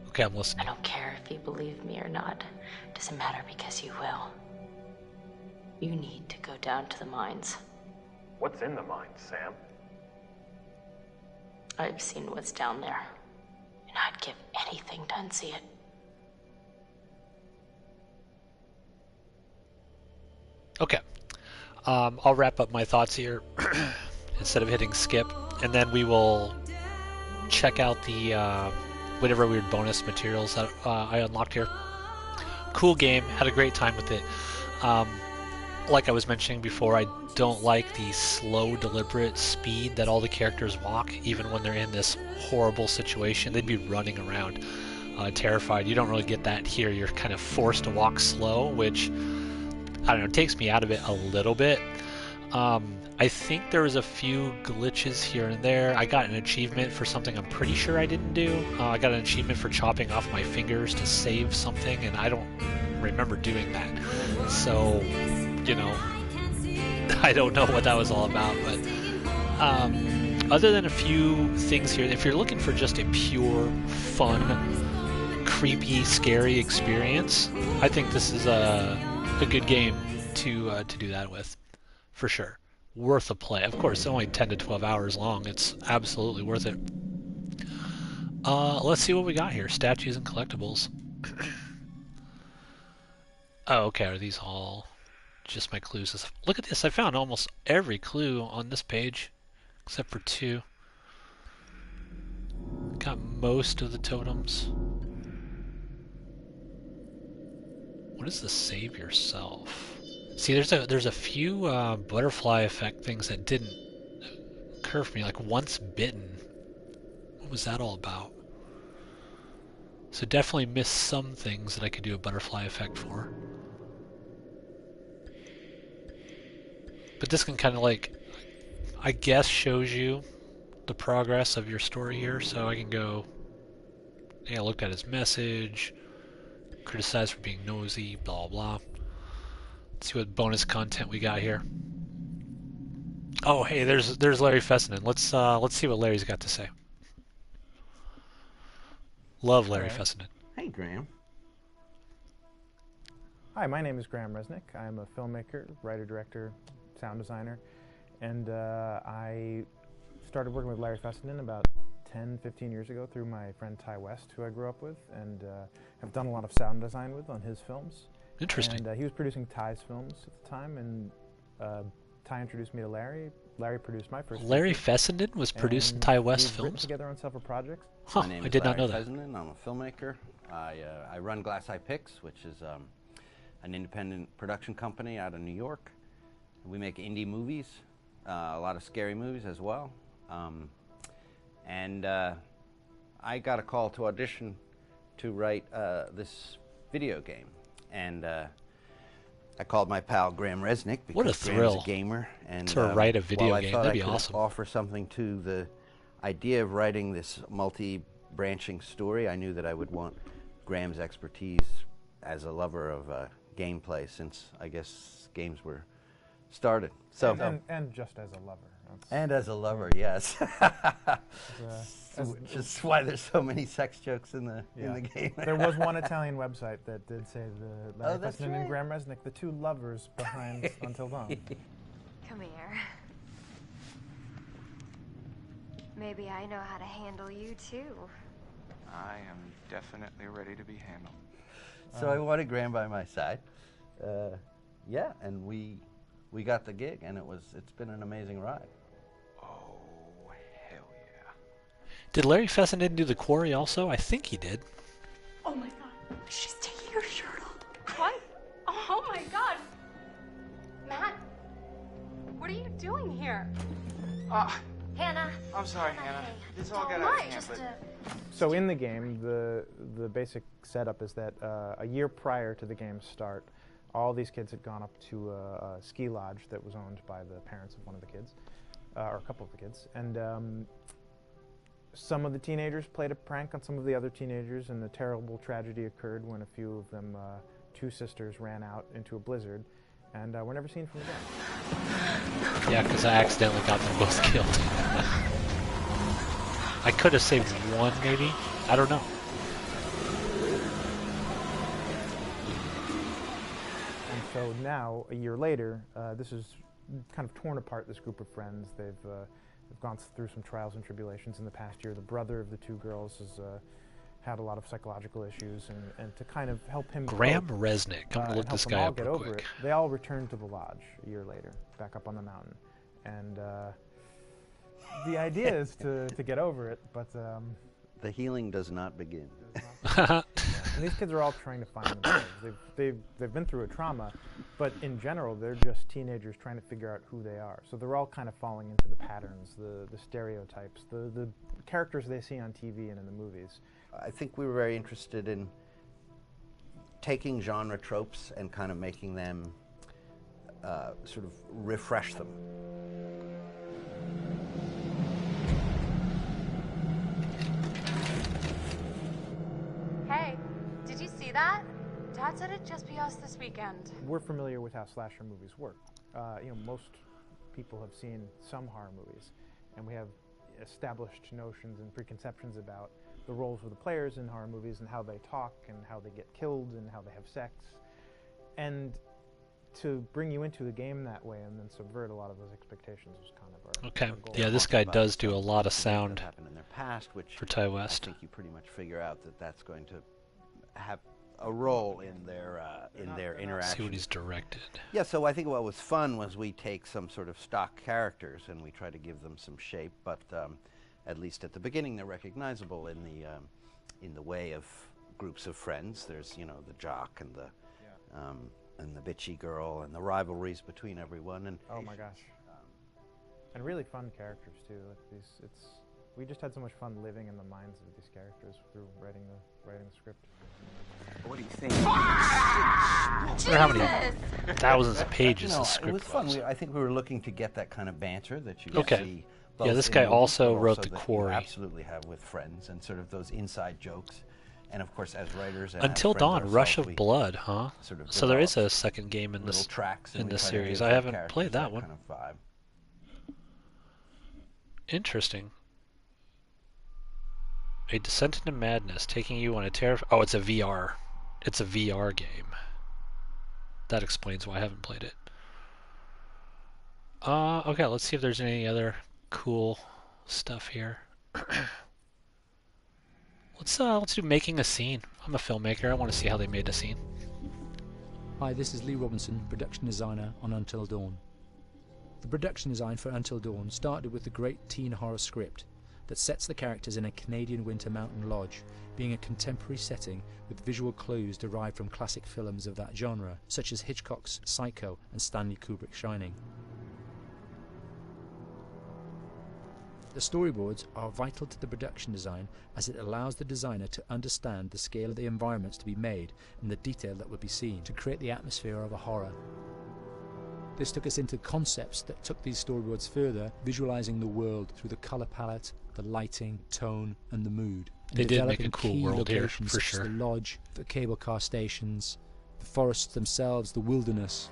[SPEAKER 1] Okay, I'm
[SPEAKER 8] I
[SPEAKER 1] listening.
[SPEAKER 8] don't care if you believe me or not. Doesn't matter because you will. You need to go down to the mines.
[SPEAKER 9] what's in the mind, Sam?
[SPEAKER 8] I've seen what's down there. And I'd give anything to unsee it.
[SPEAKER 1] Okay. I'll wrap up my thoughts here instead of hitting skip, and then we will check out the whatever weird bonus materials that I unlocked here. Cool game, had a great time with it. Like I was mentioning before, I don't like the slow, deliberate speed that all the characters walk, even when they're in this horrible situation. They'd be running around, terrified. You don't really get that here. You're kind of forced to walk slow, which, I don't know, takes me out of it a little bit. I think there was a few glitches here and there. I got an achievement for something I'm pretty sure I didn't do. I got an achievement for chopping off my fingers to save something, and I don't remember doing that. So, you know, I don't know what that was all about, but other than a few things here, if you're looking for just a pure, fun, creepy, scary experience, I think this is a good game to do that with, for sure. Worth a play. Of course, it's only 10 to 12 hours long. It's absolutely worth it. Let's see what we got here. Statues and collectibles. Oh, okay. Are these all just my clues? Look at this. I found almost every clue on this page, except for 2. Got most of the totems. What is the save yourself? See, there's a few butterfly effect things that didn't occur for me, like once bitten. What was that all about? So definitely missed some things that I could do a butterfly effect for. But this can kind of, like, I guess shows you the progress of your story here. So I can go, yeah, I looked at his message, criticized for being nosy, blah blah. Let's see what bonus content we got here. Oh, hey, there's Larry Fessenden. Let's see what Larry's got to say. Love Larry Fessenden.
[SPEAKER 10] Hey, Graham.
[SPEAKER 11] Hi, my name is Graham Resnick. I'm a filmmaker, writer, director, sound designer, and I started working with Larry Fessenden about 10-15 years ago through my friend Ty West, who I grew up with, and have done a lot of sound design with on his films.
[SPEAKER 1] Interesting.
[SPEAKER 11] And he was producing Ty's films at the time, and Ty introduced me to Larry. Larry produced my first.
[SPEAKER 1] Larry
[SPEAKER 11] feature,
[SPEAKER 1] Fessenden was producing Ty West
[SPEAKER 11] we've written
[SPEAKER 1] films?
[SPEAKER 11] together on several projects.
[SPEAKER 1] Huh,
[SPEAKER 10] My name
[SPEAKER 1] I
[SPEAKER 10] is
[SPEAKER 1] did not
[SPEAKER 10] Larry
[SPEAKER 1] know that.
[SPEAKER 10] Fessenden. I'm a filmmaker. I run Glass Eye Picks, which is an independent production company out of New York. We make indie movies, a lot of scary movies as well. And I got a call to audition to write this video game. And I called my pal Graham Resnick because
[SPEAKER 1] What a
[SPEAKER 10] Graham's
[SPEAKER 1] thrill
[SPEAKER 10] a gamer. And
[SPEAKER 1] to write a video
[SPEAKER 10] while
[SPEAKER 1] game.
[SPEAKER 10] I thought
[SPEAKER 1] That'd
[SPEAKER 10] I
[SPEAKER 1] be
[SPEAKER 10] could
[SPEAKER 1] awesome.
[SPEAKER 10] offer something to the idea of writing this multi-branching story, I knew that I would want Graham's expertise as a lover of gameplay, since I guess games were started. So
[SPEAKER 11] And just as a lover.
[SPEAKER 10] and as a lover, yes. Which is why there's so many sex jokes in the game.
[SPEAKER 11] There was one Italian website that did say the Larry
[SPEAKER 10] that's
[SPEAKER 11] Fessenden and
[SPEAKER 10] right.
[SPEAKER 11] Graham Resnick, the two lovers behind Until Dawn.
[SPEAKER 12] Come here. Maybe I know how to handle you too.
[SPEAKER 6] I am definitely ready to be handled.
[SPEAKER 10] So I wanted Graham by my side. Yeah, and we got the gig, and it's been an amazing ride.
[SPEAKER 6] Oh, hell yeah.
[SPEAKER 1] Did Larry Fessenden do The Quarry also? I think he did.
[SPEAKER 5] Oh my god, she's taking her shirt off. What? Oh my god. Matt, what are you doing here?
[SPEAKER 12] Hannah.
[SPEAKER 6] I'm sorry, Hannah. This all got
[SPEAKER 12] Don't
[SPEAKER 6] out of
[SPEAKER 12] mind,
[SPEAKER 6] hand,
[SPEAKER 12] just
[SPEAKER 6] but
[SPEAKER 11] So in the game, the basic setup is that a year prior to the game's start, all these kids had gone up to a ski lodge that was owned by the parents of one of the kids, or a couple of the kids, and some of the teenagers played a prank on some of the other teenagers, and a terrible tragedy occurred when a few of them, two sisters, ran out into a blizzard, and were never seen from again.
[SPEAKER 1] Yeah, because I accidentally got them both killed. I could have saved one, maybe. I don't know.
[SPEAKER 11] And so now, a year later, this is kind of torn apart, this group of friends. They've gone through some trials and tribulations in the past year. The brother of the two girls has had a lot of psychological issues, and to kind of help him
[SPEAKER 1] Graham
[SPEAKER 11] cope,
[SPEAKER 1] Resnick. I'm going to look
[SPEAKER 11] and
[SPEAKER 1] this
[SPEAKER 11] help them
[SPEAKER 1] guy
[SPEAKER 11] all
[SPEAKER 1] up
[SPEAKER 11] get
[SPEAKER 1] real
[SPEAKER 11] over
[SPEAKER 1] quick.
[SPEAKER 11] it, they all returned to the lodge a year later, back up on the mountain. And the idea is to get over it, but
[SPEAKER 10] The healing does not begin.
[SPEAKER 11] and these kids are all trying to find themselves. They've been through a trauma, but in general, they're just teenagers trying to figure out who they are. So they're all kind of falling into the patterns, the stereotypes, the characters they see on TV and in the movies.
[SPEAKER 10] I think we were very interested in taking genre tropes and kind of making them sort of refresh them.
[SPEAKER 5] Hey, did you see that? Dad said it'd just be us this weekend.
[SPEAKER 11] We're familiar with how slasher movies work. Most people have seen some horror movies, and we have established notions and preconceptions about the roles of the players in horror movies and how they talk and how they get killed and how they have sex. And to bring you into the game that way and then subvert a lot of those expectations was kind of our
[SPEAKER 1] Okay.
[SPEAKER 11] goal.
[SPEAKER 1] Yeah, this guy does do a lot of sound
[SPEAKER 10] that happened in their past, which
[SPEAKER 1] for Ty West.
[SPEAKER 10] I think you pretty much figure out that that's going to have a role in their interaction.
[SPEAKER 1] See what he's directed.
[SPEAKER 10] Yeah, so I think what was fun was we take some sort of stock characters and we try to give them some shape, but at least at the beginning they're recognizable in the way of groups of friends. There's the jock and the bitchy girl and the rivalries between everyone. And
[SPEAKER 11] oh my gosh, and really fun characters too. Like we just had so much fun living in the minds of these characters through writing the script.
[SPEAKER 6] What do you think?
[SPEAKER 1] I wonder how many thousands of pages the script
[SPEAKER 10] it was fun. I think we were looking to get that kind of banter that you
[SPEAKER 1] Okay.
[SPEAKER 10] see.
[SPEAKER 1] Yeah,
[SPEAKER 10] both
[SPEAKER 1] this
[SPEAKER 10] in
[SPEAKER 1] guy
[SPEAKER 10] movies,
[SPEAKER 1] also
[SPEAKER 10] but
[SPEAKER 1] wrote The
[SPEAKER 10] that you
[SPEAKER 1] Quarry.
[SPEAKER 10] absolutely have with friends and sort of those inside jokes. And of course, as writers and
[SPEAKER 1] Until
[SPEAKER 10] as friends
[SPEAKER 1] Dawn,
[SPEAKER 10] ourselves,
[SPEAKER 1] Rush of
[SPEAKER 10] we
[SPEAKER 1] Blood, huh?
[SPEAKER 10] sort of
[SPEAKER 1] So there is
[SPEAKER 10] developed
[SPEAKER 1] a second game in
[SPEAKER 10] little
[SPEAKER 1] this
[SPEAKER 10] tracks and
[SPEAKER 1] in
[SPEAKER 10] we
[SPEAKER 1] this
[SPEAKER 10] try to
[SPEAKER 1] series.
[SPEAKER 10] give
[SPEAKER 1] I
[SPEAKER 10] the
[SPEAKER 1] haven't
[SPEAKER 10] characters
[SPEAKER 1] played that one.
[SPEAKER 10] kind of vibe.
[SPEAKER 1] Interesting. A Descent into Madness, taking you on a Oh, it's a VR. It's a VR game. That explains why I haven't played it. Okay, let's see if there's any other cool stuff here. Let's do making a scene. I'm a filmmaker. I want to see how they made a scene.
[SPEAKER 13] Hi, this is Lee Robinson, production designer on Until Dawn. The production design for Until Dawn started with the great teen horror script that sets the characters in a Canadian winter mountain lodge, being a contemporary setting with visual clues derived from classic films of that genre, such as Hitchcock's Psycho and Stanley Kubrick's Shining. The storyboards are vital to the production design, as it allows the designer to understand the scale of the environments to be made and the detail that will be seen to create the atmosphere of a horror. This took us into concepts that took these storyboards further, visualizing the world through the color palette, the lighting, tone, and the mood.
[SPEAKER 1] They did make a cool world here, for sure.
[SPEAKER 13] The lodge, the cable car stations, the forests themselves, the wilderness.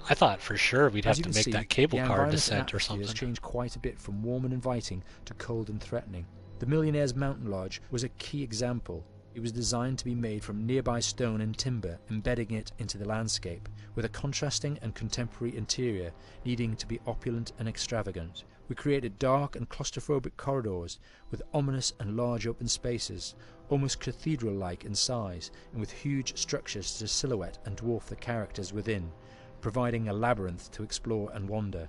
[SPEAKER 1] I thought for sure we'd have to make that cable car
[SPEAKER 13] the
[SPEAKER 1] descent or something.
[SPEAKER 13] Has changed quite a bit from warm and inviting to cold and threatening. The Millionaire's Mountain Lodge was a key example. It was designed to be made from nearby stone and timber, embedding it into the landscape, with a contrasting and contemporary interior needing to be opulent and extravagant. We created dark and claustrophobic corridors with ominous and large open spaces, almost cathedral-like in size, and with huge structures to silhouette and dwarf the characters within, providing a labyrinth to explore and wander.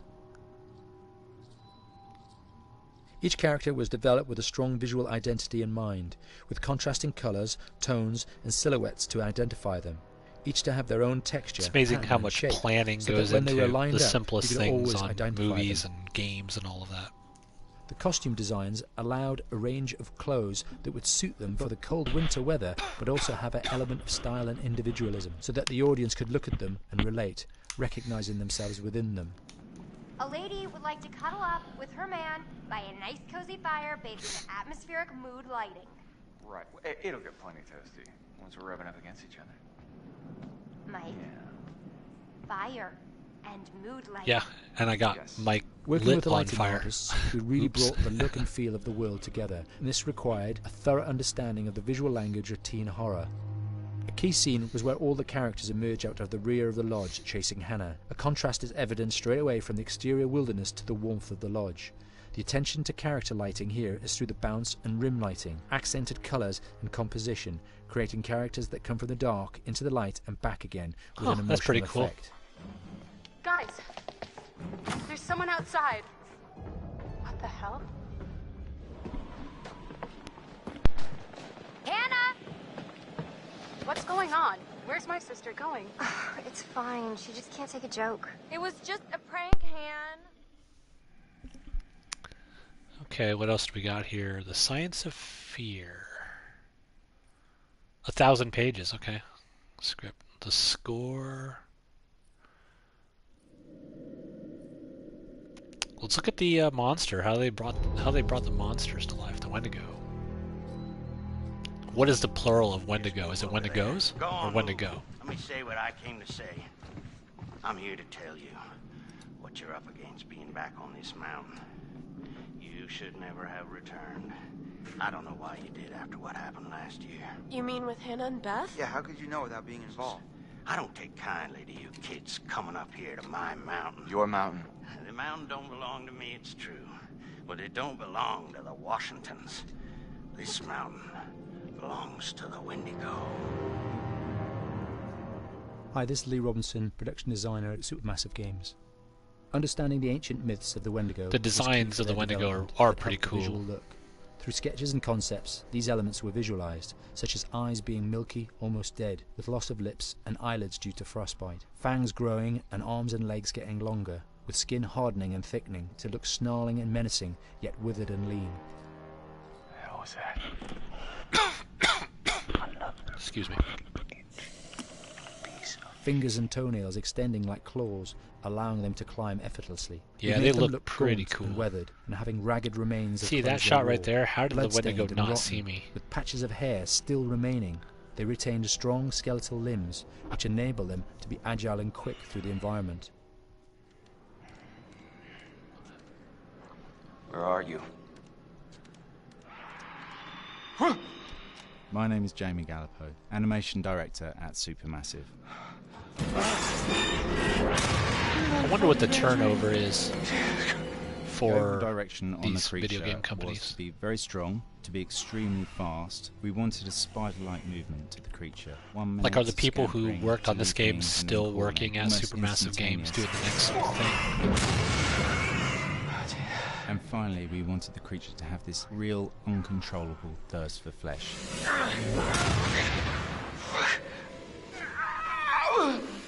[SPEAKER 13] Each character was developed with a strong visual identity in mind, with contrasting colours, tones, and silhouettes to identify them, each to have their own texture.
[SPEAKER 1] It's amazing
[SPEAKER 13] pattern,
[SPEAKER 1] how
[SPEAKER 13] and
[SPEAKER 1] much
[SPEAKER 13] shape,
[SPEAKER 1] planning
[SPEAKER 13] so
[SPEAKER 1] goes
[SPEAKER 13] that when
[SPEAKER 1] into
[SPEAKER 13] lined
[SPEAKER 1] the
[SPEAKER 13] up,
[SPEAKER 1] simplest
[SPEAKER 13] you could
[SPEAKER 1] things
[SPEAKER 13] always
[SPEAKER 1] on
[SPEAKER 13] identify
[SPEAKER 1] movies
[SPEAKER 13] them.
[SPEAKER 1] and games and all of that.
[SPEAKER 13] The costume designs allowed a range of clothes that would suit them for the cold winter weather, but also have an element of style and individualism, so that the audience could look at them and relate, recognizing themselves within them.
[SPEAKER 12] A lady would like to cuddle up with her man by a nice cozy fire bathed in atmospheric mood lighting.
[SPEAKER 6] Right. It'll get plenty toasty once we're rubbing up against each other.
[SPEAKER 12] Mike. Fire and mood lighting.
[SPEAKER 1] Yeah, and I got Mike
[SPEAKER 13] Working
[SPEAKER 1] lit
[SPEAKER 13] with the
[SPEAKER 1] on
[SPEAKER 13] lighting
[SPEAKER 1] fire.
[SPEAKER 13] artists, we really brought the look and feel of the world together, and this required a thorough understanding of the visual language of teen horror. A key scene was where all the characters emerge out of the rear of the lodge chasing Hannah. A contrast is evident straight away from the exterior wilderness to the warmth of the lodge. The attention to character lighting here is through the bounce and rim lighting, accented colours and composition, creating characters that come from the dark into the light and back again with an emotional
[SPEAKER 1] that's pretty cool.
[SPEAKER 13] effect.
[SPEAKER 5] Guys, there's someone outside. What the hell?
[SPEAKER 12] Hannah!
[SPEAKER 5] What's going on? Where's my sister going?
[SPEAKER 12] It's fine. She just can't take a joke.
[SPEAKER 5] It was just a prank, Han.
[SPEAKER 1] Okay, what else do we got here? The Science of Fear. 1,000 pages, okay. Script. The score. Let's look at the monster. How they brought the monsters to life. The Wendigo. What is the plural of Wendigo? Is it Wendigos or Wendigo?
[SPEAKER 4] Let me say what I came to say. I'm here to tell you what you're up against being back on this mountain. You should never have returned. I don't know why you did after what happened last year.
[SPEAKER 5] You mean with Hannah and Beth?
[SPEAKER 6] Yeah, how could you know without being involved?
[SPEAKER 4] I don't take kindly to you kids coming up here to my mountain.
[SPEAKER 6] Your mountain.
[SPEAKER 4] The mountain don't belong to me, it's true. But it don't belong to the Washingtons. This mountain belongs to the Wendigo.
[SPEAKER 13] Hi, this is Lee Robinson, production designer at Supermassive Games. Understanding the ancient myths of the Wendigo.
[SPEAKER 1] The designs of the Wendigo are pretty cool.
[SPEAKER 13] Look. Through sketches and concepts, these elements were visualized, such as eyes being milky, almost dead, with loss of lips and eyelids due to frostbite, fangs growing and arms and legs getting longer, with skin hardening and thickening to look snarling and menacing, yet withered and lean.
[SPEAKER 6] What the hell was that?
[SPEAKER 1] Excuse me.
[SPEAKER 13] Fingers and toenails extending like claws, allowing them to climb effortlessly.
[SPEAKER 1] Yeah,
[SPEAKER 13] We
[SPEAKER 1] they
[SPEAKER 13] made them
[SPEAKER 1] look pretty
[SPEAKER 13] gaunt
[SPEAKER 1] cool.
[SPEAKER 13] and weathered, and having ragged remains of
[SPEAKER 1] See that
[SPEAKER 13] clothes
[SPEAKER 1] shot
[SPEAKER 13] they
[SPEAKER 1] right
[SPEAKER 13] wore,
[SPEAKER 1] there? How did the
[SPEAKER 13] blood-stained
[SPEAKER 1] Wendigo
[SPEAKER 13] and
[SPEAKER 1] not
[SPEAKER 13] rotten,
[SPEAKER 1] see me?
[SPEAKER 13] with patches of hair still remaining. They retained strong skeletal limbs, which enable them to be agile and quick through the environment.
[SPEAKER 6] Where are you?
[SPEAKER 14] My name is Jamie Gallipo, animation director at Supermassive.
[SPEAKER 1] I wonder what the turnover is for
[SPEAKER 14] the direction on
[SPEAKER 1] these
[SPEAKER 14] the creature
[SPEAKER 1] video game companies.
[SPEAKER 14] was to be very strong, to be extremely fast. We wanted a spider-like movement to the creature. 1 minute
[SPEAKER 1] Like, are the people who
[SPEAKER 14] scampering
[SPEAKER 1] worked on
[SPEAKER 14] to
[SPEAKER 1] this
[SPEAKER 14] leave
[SPEAKER 1] game
[SPEAKER 14] things in the
[SPEAKER 1] still
[SPEAKER 14] corner,
[SPEAKER 1] working at
[SPEAKER 14] almost
[SPEAKER 1] Supermassive Games doing the next
[SPEAKER 14] instantaneous.
[SPEAKER 1] thing?
[SPEAKER 14] And finally, we wanted the creature to have this real, uncontrollable thirst for flesh.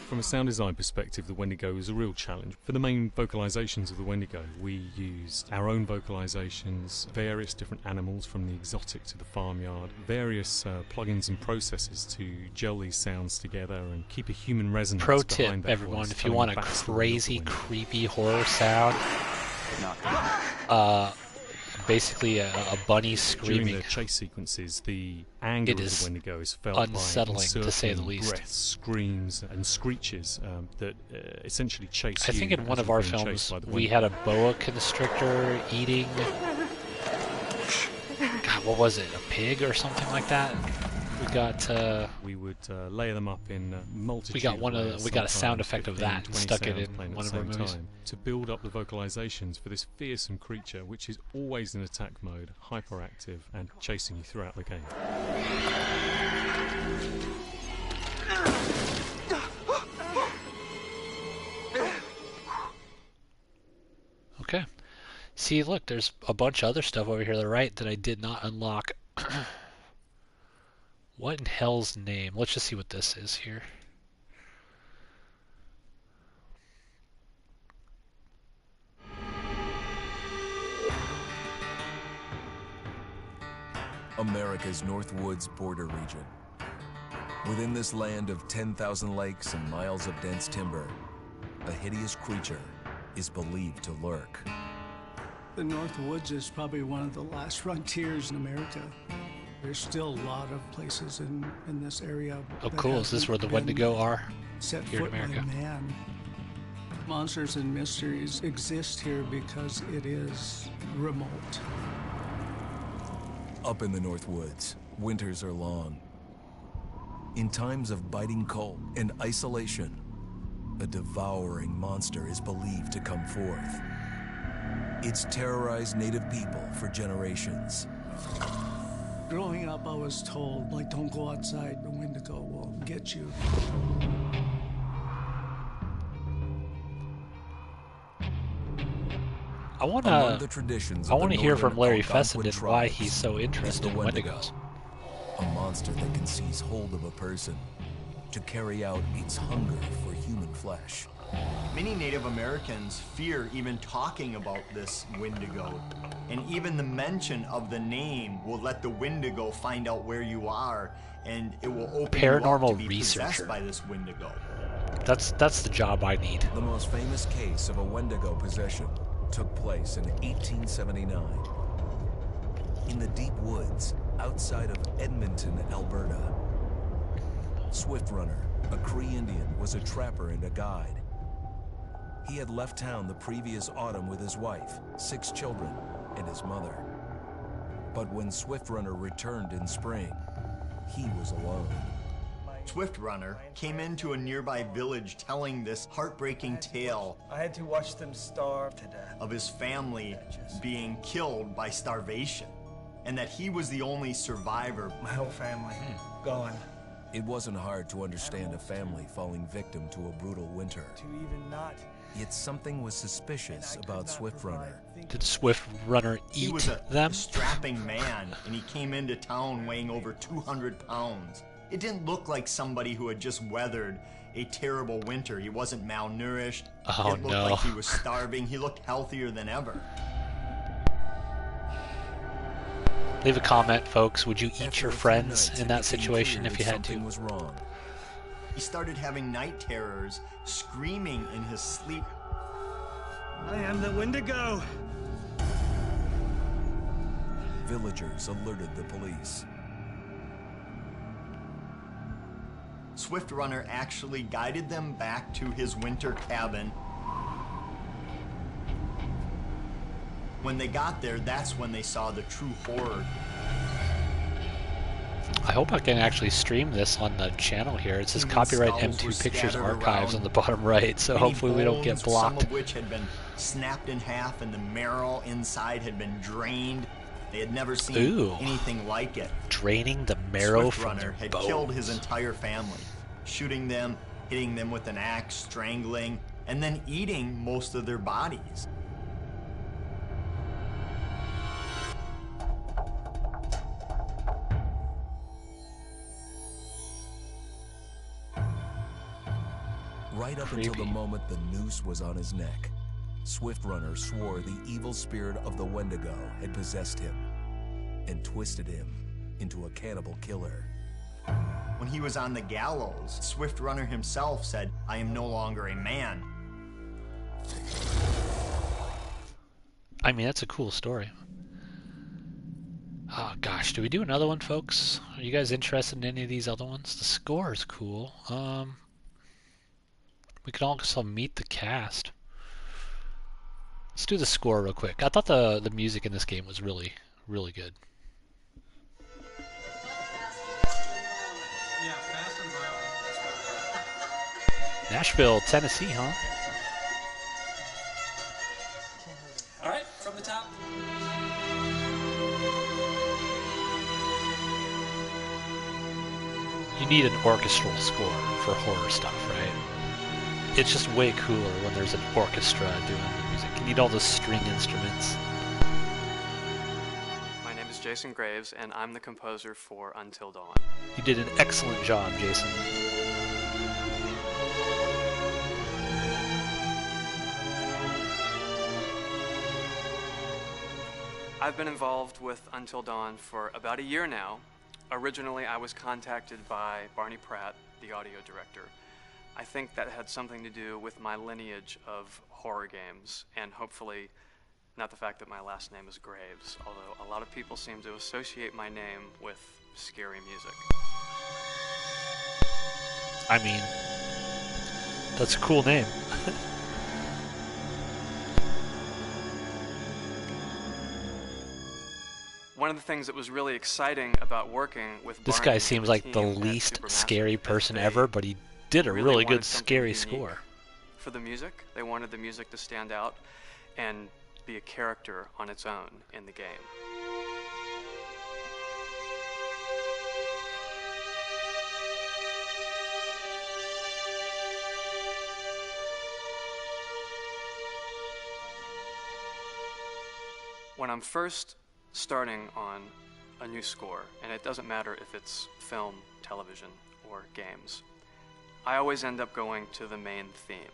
[SPEAKER 15] From a sound design perspective, the Wendigo is a real challenge. For the main vocalizations of the Wendigo, we used our own vocalizations, various different animals from the exotic to the farmyard, various plugins and processes to gel these sounds together and keep a human resonance
[SPEAKER 1] Pro
[SPEAKER 15] behind
[SPEAKER 1] tip,
[SPEAKER 15] that
[SPEAKER 1] everyone,
[SPEAKER 15] voice,
[SPEAKER 1] if you
[SPEAKER 15] telling
[SPEAKER 1] want a
[SPEAKER 15] backstory of the
[SPEAKER 1] crazy,
[SPEAKER 15] Wendigo.
[SPEAKER 1] creepy horror sound, basically a bunny screaming.
[SPEAKER 15] During the chase sequences, the anger
[SPEAKER 1] It
[SPEAKER 15] of
[SPEAKER 1] is
[SPEAKER 15] the Wendigo is felt
[SPEAKER 1] unsettling,
[SPEAKER 15] by
[SPEAKER 1] to say the
[SPEAKER 15] encircling
[SPEAKER 1] least.
[SPEAKER 15] breaths, screams, and screeches that essentially chase
[SPEAKER 1] I
[SPEAKER 15] you
[SPEAKER 1] think in
[SPEAKER 15] as
[SPEAKER 1] one of
[SPEAKER 15] you're
[SPEAKER 1] our
[SPEAKER 15] being
[SPEAKER 1] films
[SPEAKER 15] chased by the
[SPEAKER 1] we
[SPEAKER 15] Wendigo.
[SPEAKER 1] had a boa constrictor eating, God, what was it, a pig or something like that? We got
[SPEAKER 15] we would layer them up in multitude.
[SPEAKER 1] we got one of
[SPEAKER 15] layers,
[SPEAKER 1] we got a sound
[SPEAKER 15] sometimes
[SPEAKER 1] effect of
[SPEAKER 15] 15,
[SPEAKER 1] that and
[SPEAKER 15] 20
[SPEAKER 1] stuck it
[SPEAKER 15] sounds
[SPEAKER 1] in
[SPEAKER 15] playing at
[SPEAKER 1] one
[SPEAKER 15] the
[SPEAKER 1] of our
[SPEAKER 15] same
[SPEAKER 1] movies.
[SPEAKER 15] time to build up the vocalizations for this fearsome creature, which is always in attack mode, hyperactive, and chasing you throughout the game.
[SPEAKER 1] Okay. See, look, there's a bunch of other stuff over here to the right that I did not unlock. What in hell's name? Let's just see what this is here.
[SPEAKER 16] America's Northwoods border region. Within this land of 10,000 lakes and miles of dense timber, a hideous creature is believed to lurk.
[SPEAKER 17] The Northwoods is probably one of the last frontiers in America. There's still a lot of places in this area.
[SPEAKER 1] Oh,
[SPEAKER 17] that
[SPEAKER 1] cool. Is this
[SPEAKER 17] haven't
[SPEAKER 1] where the
[SPEAKER 17] been
[SPEAKER 1] Wendigo are
[SPEAKER 17] set
[SPEAKER 1] here in
[SPEAKER 17] foot by
[SPEAKER 1] America?
[SPEAKER 17] man. Monsters and mysteries exist here because it is remote.
[SPEAKER 16] Up in the Northwoods, winters are long. In times of biting cold and isolation, a devouring monster is believed to come forth. It's terrorized native people for generations.
[SPEAKER 17] Growing up, I was told, like, don't go outside, the Wendigo will get you.
[SPEAKER 1] I want
[SPEAKER 16] Among the traditions of the
[SPEAKER 1] to hear from
[SPEAKER 16] northern
[SPEAKER 1] Larry
[SPEAKER 16] Algonquin
[SPEAKER 1] Fessenden why
[SPEAKER 16] tribes
[SPEAKER 1] he's so
[SPEAKER 16] is
[SPEAKER 1] interested
[SPEAKER 16] the
[SPEAKER 1] in
[SPEAKER 16] Wendigo,
[SPEAKER 1] Wendigos.
[SPEAKER 16] a monster that can seize hold of a person to carry out its hunger for human flesh.
[SPEAKER 18] Many Native Americans fear even talking about this Wendigo, and even the mention of the name will let the Wendigo find out where you are, and it will open you up
[SPEAKER 1] Paranormal
[SPEAKER 18] to be
[SPEAKER 1] researcher.
[SPEAKER 18] possessed by this Wendigo.
[SPEAKER 1] That's the job I need.
[SPEAKER 16] The most famous case of a Wendigo possession took place in 1879 in the deep woods outside of Edmonton, Alberta. Swift Runner, a Cree Indian, was a trapper and a guide. He had left town the previous autumn with his wife, 6 children, and his mother. But when Swift Runner returned in spring, he was alone.
[SPEAKER 18] Swift Runner came into a nearby village telling this heartbreaking tale.
[SPEAKER 19] I had to watch them starve to death.
[SPEAKER 18] Of his family being killed by starvation, and that he was the only survivor.
[SPEAKER 19] My whole family gone.
[SPEAKER 16] It wasn't hard to understand a family falling victim to a brutal winter.
[SPEAKER 19] To even not.
[SPEAKER 16] Yet something was suspicious about Swift Runner.
[SPEAKER 1] Did Swift Runner
[SPEAKER 18] He
[SPEAKER 1] eat
[SPEAKER 18] was a
[SPEAKER 1] them?
[SPEAKER 18] strapping man, and he came into town weighing over 200 pounds. It didn't look like somebody who had just weathered a terrible winter. He wasn't malnourished.
[SPEAKER 1] Oh,
[SPEAKER 18] it looked
[SPEAKER 1] no.
[SPEAKER 18] like he was starving. He looked healthier than ever.
[SPEAKER 1] Leave a comment, folks. Would you eat
[SPEAKER 16] After
[SPEAKER 1] your
[SPEAKER 16] a few
[SPEAKER 1] friends
[SPEAKER 16] nights,
[SPEAKER 1] in
[SPEAKER 16] it
[SPEAKER 1] that
[SPEAKER 16] became
[SPEAKER 1] situation
[SPEAKER 16] clear
[SPEAKER 1] if you
[SPEAKER 16] that
[SPEAKER 1] had to?
[SPEAKER 16] something was wrong.
[SPEAKER 18] He started having night terrors, screaming in his sleep.
[SPEAKER 19] I am the Wendigo.
[SPEAKER 16] Villagers alerted the police.
[SPEAKER 18] Swift Runner actually guided them back to his winter cabin. When they got there, that's when they saw the true horror.
[SPEAKER 1] I hope I can actually stream this on the channel here. It says
[SPEAKER 18] Human
[SPEAKER 1] copyright
[SPEAKER 18] skulls were
[SPEAKER 1] M2 Pictures
[SPEAKER 18] scattered
[SPEAKER 1] Archives
[SPEAKER 18] around.
[SPEAKER 1] on the bottom right, so
[SPEAKER 18] Many
[SPEAKER 1] hopefully we don't get
[SPEAKER 18] bones,
[SPEAKER 1] blocked.
[SPEAKER 18] Some of which had been snapped in half and the marrow inside had been drained. They had never seen
[SPEAKER 1] Ooh.
[SPEAKER 18] anything like it.
[SPEAKER 1] Draining the marrow
[SPEAKER 18] Swift
[SPEAKER 1] from
[SPEAKER 18] Runner
[SPEAKER 1] their
[SPEAKER 18] had
[SPEAKER 1] bones.
[SPEAKER 18] killed his entire family, shooting them, hitting them with an axe, strangling, and then eating most of their bodies.
[SPEAKER 16] Right up until the moment the noose was on his neck, Swift Runner swore the evil spirit of the Wendigo had possessed him and twisted him into a cannibal killer.
[SPEAKER 18] When he was on the gallows, Swift Runner himself said, "I am no longer a man."
[SPEAKER 1] I mean, that's a cool story. Oh gosh, do we do another one, folks? Are you guys interested in any of these other ones? The score is cool. We could also meet the cast. Let's do the score real quick. I thought the music in this game was really, really good.
[SPEAKER 20] Yeah, fast and violent.
[SPEAKER 1] Nashville, Tennessee, huh?
[SPEAKER 20] All right, from the top.
[SPEAKER 1] You need an orchestral score for horror stuff, right? It's just way cooler when there's an orchestra doing the music. You need all those string instruments.
[SPEAKER 21] My name is Jason Graves, and I'm the composer for Until Dawn.
[SPEAKER 1] You did an excellent job, Jason.
[SPEAKER 21] I've been involved with Until Dawn for about a year now. Originally, I was contacted by Barney Pratt, the audio director. I think that had something to do with my lineage of horror games, and hopefully not the fact that my last name is Graves, although a lot of people seem to associate my name with scary music.
[SPEAKER 1] I mean, that's a cool name.
[SPEAKER 21] One of the things that was really exciting about working with
[SPEAKER 1] This
[SPEAKER 21] Barney
[SPEAKER 1] guy
[SPEAKER 21] and
[SPEAKER 1] seems
[SPEAKER 21] the
[SPEAKER 1] like the
[SPEAKER 21] team at
[SPEAKER 1] least
[SPEAKER 21] Supermassive
[SPEAKER 1] scary
[SPEAKER 21] is
[SPEAKER 1] person
[SPEAKER 21] they
[SPEAKER 1] ever, but he did a really
[SPEAKER 21] wanted
[SPEAKER 1] good
[SPEAKER 21] something
[SPEAKER 1] scary
[SPEAKER 21] unique
[SPEAKER 1] score.
[SPEAKER 21] For the music, they wanted the music to stand out and be a character on its own in the game. When I'm first starting on a new score, and it doesn't matter if it's film, television, or games, I always end up going to the main theme.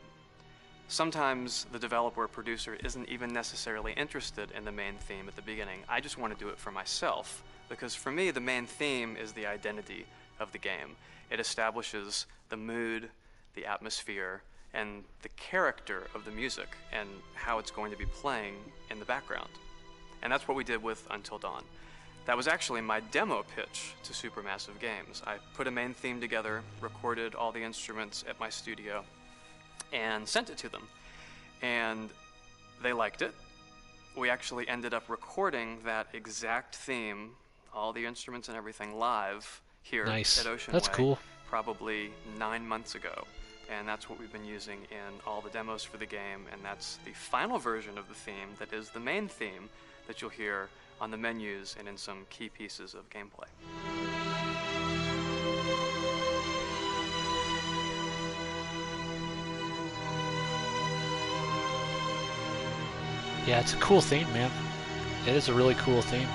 [SPEAKER 21] Sometimes the developer or producer isn't even necessarily interested in the main theme at the beginning. I just want to do it for myself, because for me, the main theme is the identity of the game. It establishes the mood, the atmosphere, and the character of the music, and how it's going to be playing in the background. And that's what we did with Until Dawn. That was actually my demo pitch to Supermassive Games. I put a main theme together, recorded all the instruments at my studio, and sent it to them. And they liked it. We actually ended up recording that exact theme, all the instruments and everything, live here
[SPEAKER 1] Nice.
[SPEAKER 21] at Ocean
[SPEAKER 1] That's
[SPEAKER 21] Way,
[SPEAKER 1] cool.
[SPEAKER 21] probably 9 months ago. And that's what we've been using in all the demos for the game, and that's the final version of the theme that is the main theme that you'll hear on the menus and in some key pieces of gameplay.
[SPEAKER 1] Yeah, it's a cool theme, man. It is a really cool theme.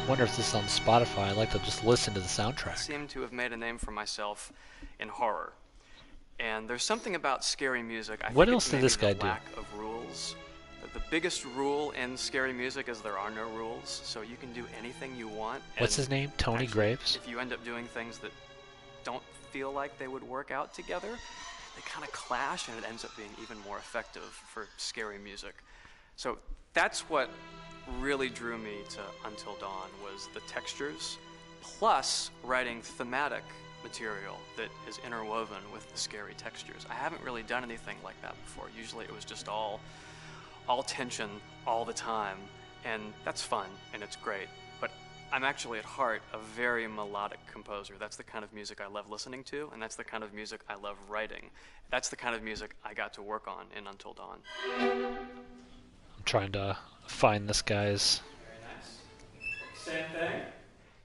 [SPEAKER 1] I wonder if this is on Spotify. I'd like to just listen to the
[SPEAKER 21] I
[SPEAKER 1] soundtrack.
[SPEAKER 21] seem to have made a name for myself in horror. And there's something about scary music. I
[SPEAKER 1] What
[SPEAKER 21] think
[SPEAKER 1] else
[SPEAKER 21] it's
[SPEAKER 1] did
[SPEAKER 21] maybe
[SPEAKER 1] this guy
[SPEAKER 21] the
[SPEAKER 1] do?
[SPEAKER 21] lack of rules. The biggest rule in scary music is there are no rules, so you can do anything you want.
[SPEAKER 1] What's
[SPEAKER 21] and
[SPEAKER 1] his name? Tony
[SPEAKER 21] actually,
[SPEAKER 1] Graves?
[SPEAKER 21] If you end up doing things that don't feel like they would work out together, they kind of clash, and it ends up being even more effective for scary music. So that's what really drew me to Until Dawn, was the textures, plus writing thematic material that is interwoven with the scary textures. I haven't really done anything like that before. Usually it was just all tension all the time, and that's fun and it's great. But I'm actually at heart a very melodic composer. That's the kind of music I love listening to, and that's the kind of music I love writing. That's the kind of music I got to work on in Until Dawn.
[SPEAKER 1] I'm trying to find this guy's
[SPEAKER 21] Same thing.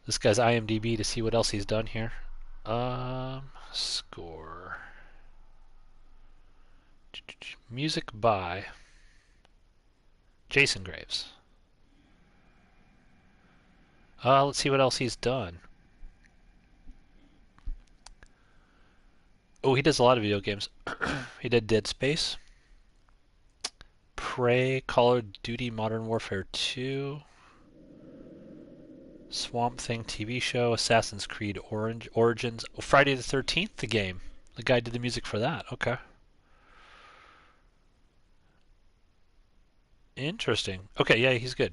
[SPEAKER 1] IMDb to see what else he's done here. Score. Music by Jason Graves. Let's see what else he's done. Oh, he does a lot of video games. He did Dead Space, Prey, Call of Duty Modern Warfare 2, Swamp Thing TV show, Assassin's Creed Origins, Friday the 13th, the game. The guy did the music for that. Okay. Interesting. Okay, yeah, he's good.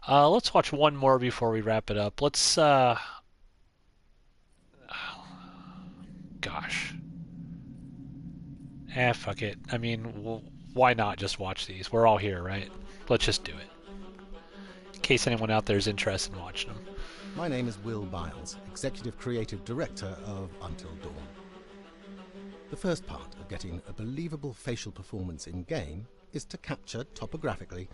[SPEAKER 1] Let's watch one more before we wrap it up. Let's, gosh. Fuck it. I mean, why not just watch these? We're all here, right? Let's just do it. In case anyone out there is interested in watching them.
[SPEAKER 3] My name is Will Biles, Executive Creative Director of Until Dawn. The first part of getting a believable facial performance in-game is to capture, topographically,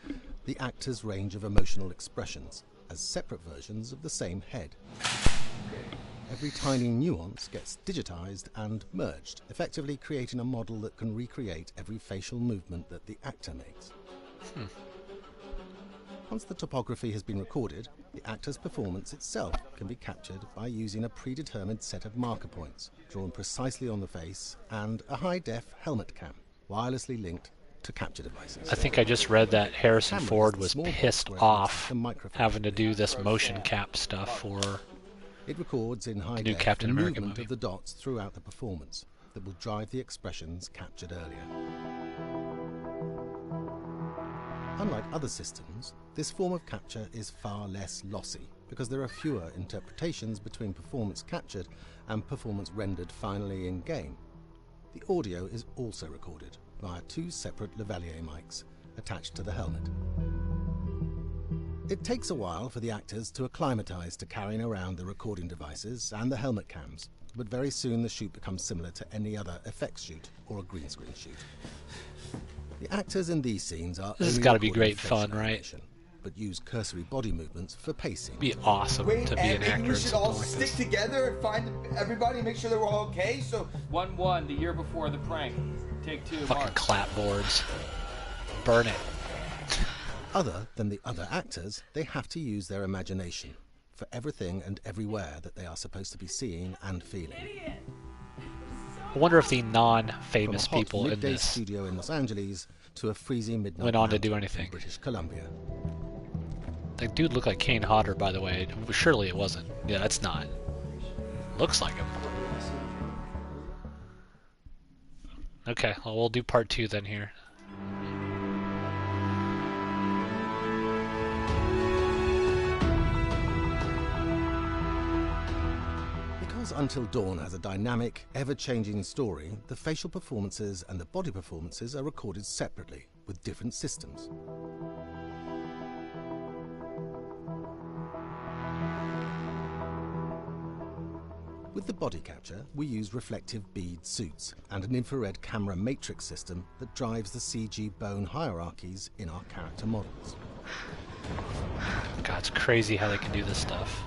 [SPEAKER 3] the actor's range of emotional expressions as separate versions of the same head. Every tiny nuance gets digitized and merged, effectively creating a model that can recreate every facial movement that the actor makes. Once the topography has been recorded, the actor's performance itself can be captured by using a predetermined set of marker points, drawn precisely on the face, and a high-def helmet cam, wirelessly linked to capture devices.
[SPEAKER 1] I think I just read that Harrison Ford was pissed off having to do this motion cap stuff for
[SPEAKER 3] it records in high
[SPEAKER 1] new
[SPEAKER 3] def
[SPEAKER 1] Captain
[SPEAKER 3] the
[SPEAKER 1] America
[SPEAKER 3] movement
[SPEAKER 1] movie.
[SPEAKER 3] of the dots throughout the performance that will drive the expressions captured earlier. Unlike other systems, this form of capture is far less lossy because there are fewer interpretations between performance captured and performance rendered finally in-game. The audio is also recorded via two separate lavalier mics attached to the helmet. It takes a while for the actors to acclimatize to carrying around the recording devices and the helmet cams, but very soon the shoot becomes similar to any other effects shoot or a green screen shoot. The actors in these scenes are
[SPEAKER 1] This has
[SPEAKER 3] only
[SPEAKER 1] got to be
[SPEAKER 3] recording
[SPEAKER 1] great
[SPEAKER 3] facial
[SPEAKER 1] fun, right?
[SPEAKER 3] animation, but use cursory body movements for pacing.
[SPEAKER 1] It'd be awesome to be an actor.
[SPEAKER 22] We should all stick together and find everybody, make sure they're all okay. So
[SPEAKER 21] 1-1, the year before the prank. Take 2.
[SPEAKER 1] Fucking clapboards. Burn it.
[SPEAKER 3] Other than the other actors, they have to use their imagination for everything and everywhere that they are supposed to be seeing and feeling.
[SPEAKER 1] I wonder if the non-famous
[SPEAKER 3] From a hot
[SPEAKER 1] people in
[SPEAKER 3] midday
[SPEAKER 1] this
[SPEAKER 3] studio in Los Angeles to a freezing midnight
[SPEAKER 1] went on to
[SPEAKER 3] mountain
[SPEAKER 1] do
[SPEAKER 3] in
[SPEAKER 1] anything.
[SPEAKER 3] British Columbia.
[SPEAKER 1] That dude looked like Kane Hodder, by the way. Surely it wasn't. Yeah, that's not. Looks like him. Okay, well, we'll do part 2 then here.
[SPEAKER 3] Because Until Dawn has a dynamic, ever-changing story, the facial performances and the body performances are recorded separately, with different systems. With the body capture, we use reflective bead suits and an infrared camera matrix system that drives the CG bone hierarchies in our character models.
[SPEAKER 1] God, it's crazy how they can do this stuff.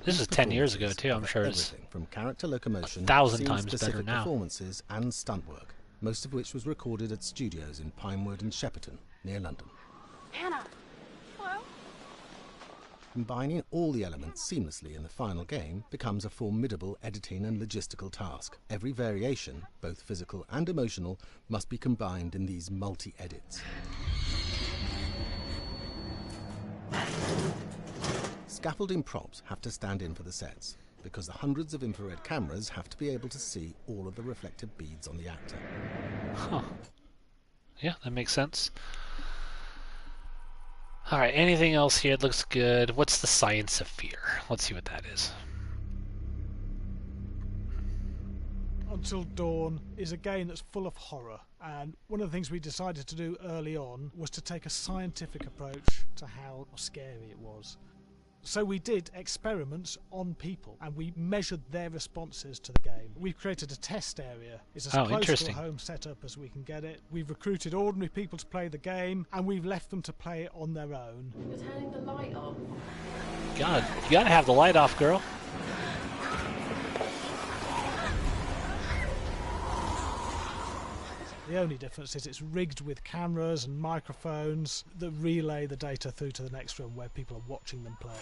[SPEAKER 1] This is 10 years ago, too. I'm sure it's
[SPEAKER 3] Everything from character locomotion,
[SPEAKER 1] 1,000 times
[SPEAKER 3] scene-specific
[SPEAKER 1] better now.
[SPEAKER 3] performances and stunt work, most of which was recorded at studios in Pinewood and Shepperton, near London.
[SPEAKER 5] Hannah. Hello?
[SPEAKER 3] Combining all the elements seamlessly in the final game becomes a formidable editing and logistical task. Every variation, both physical and emotional, must be combined in these multi-edits. Scaffolding props have to stand in for the sets, because the hundreds of infrared cameras have to be able to see all of the reflective beads on the actor.
[SPEAKER 1] Huh. Yeah, that makes sense. Alright, anything else here? It looks good. What's the Science of Fear? Let's see what that is.
[SPEAKER 23] Until Dawn is a game that's full of horror, and one of the things we decided to do early on was to take a scientific approach to how scary it was. So we did experiments on people, and we measured their responses to the game. We've created a test area. It's as close to a home setup as we can get it. We've recruited ordinary people to play the game, and we've left them to play it on their own.
[SPEAKER 8] You're turning the light off.
[SPEAKER 1] God, you gotta have the light off, girl.
[SPEAKER 23] The only difference is it's rigged with cameras and microphones that relay the data through to the next room where people are watching them play.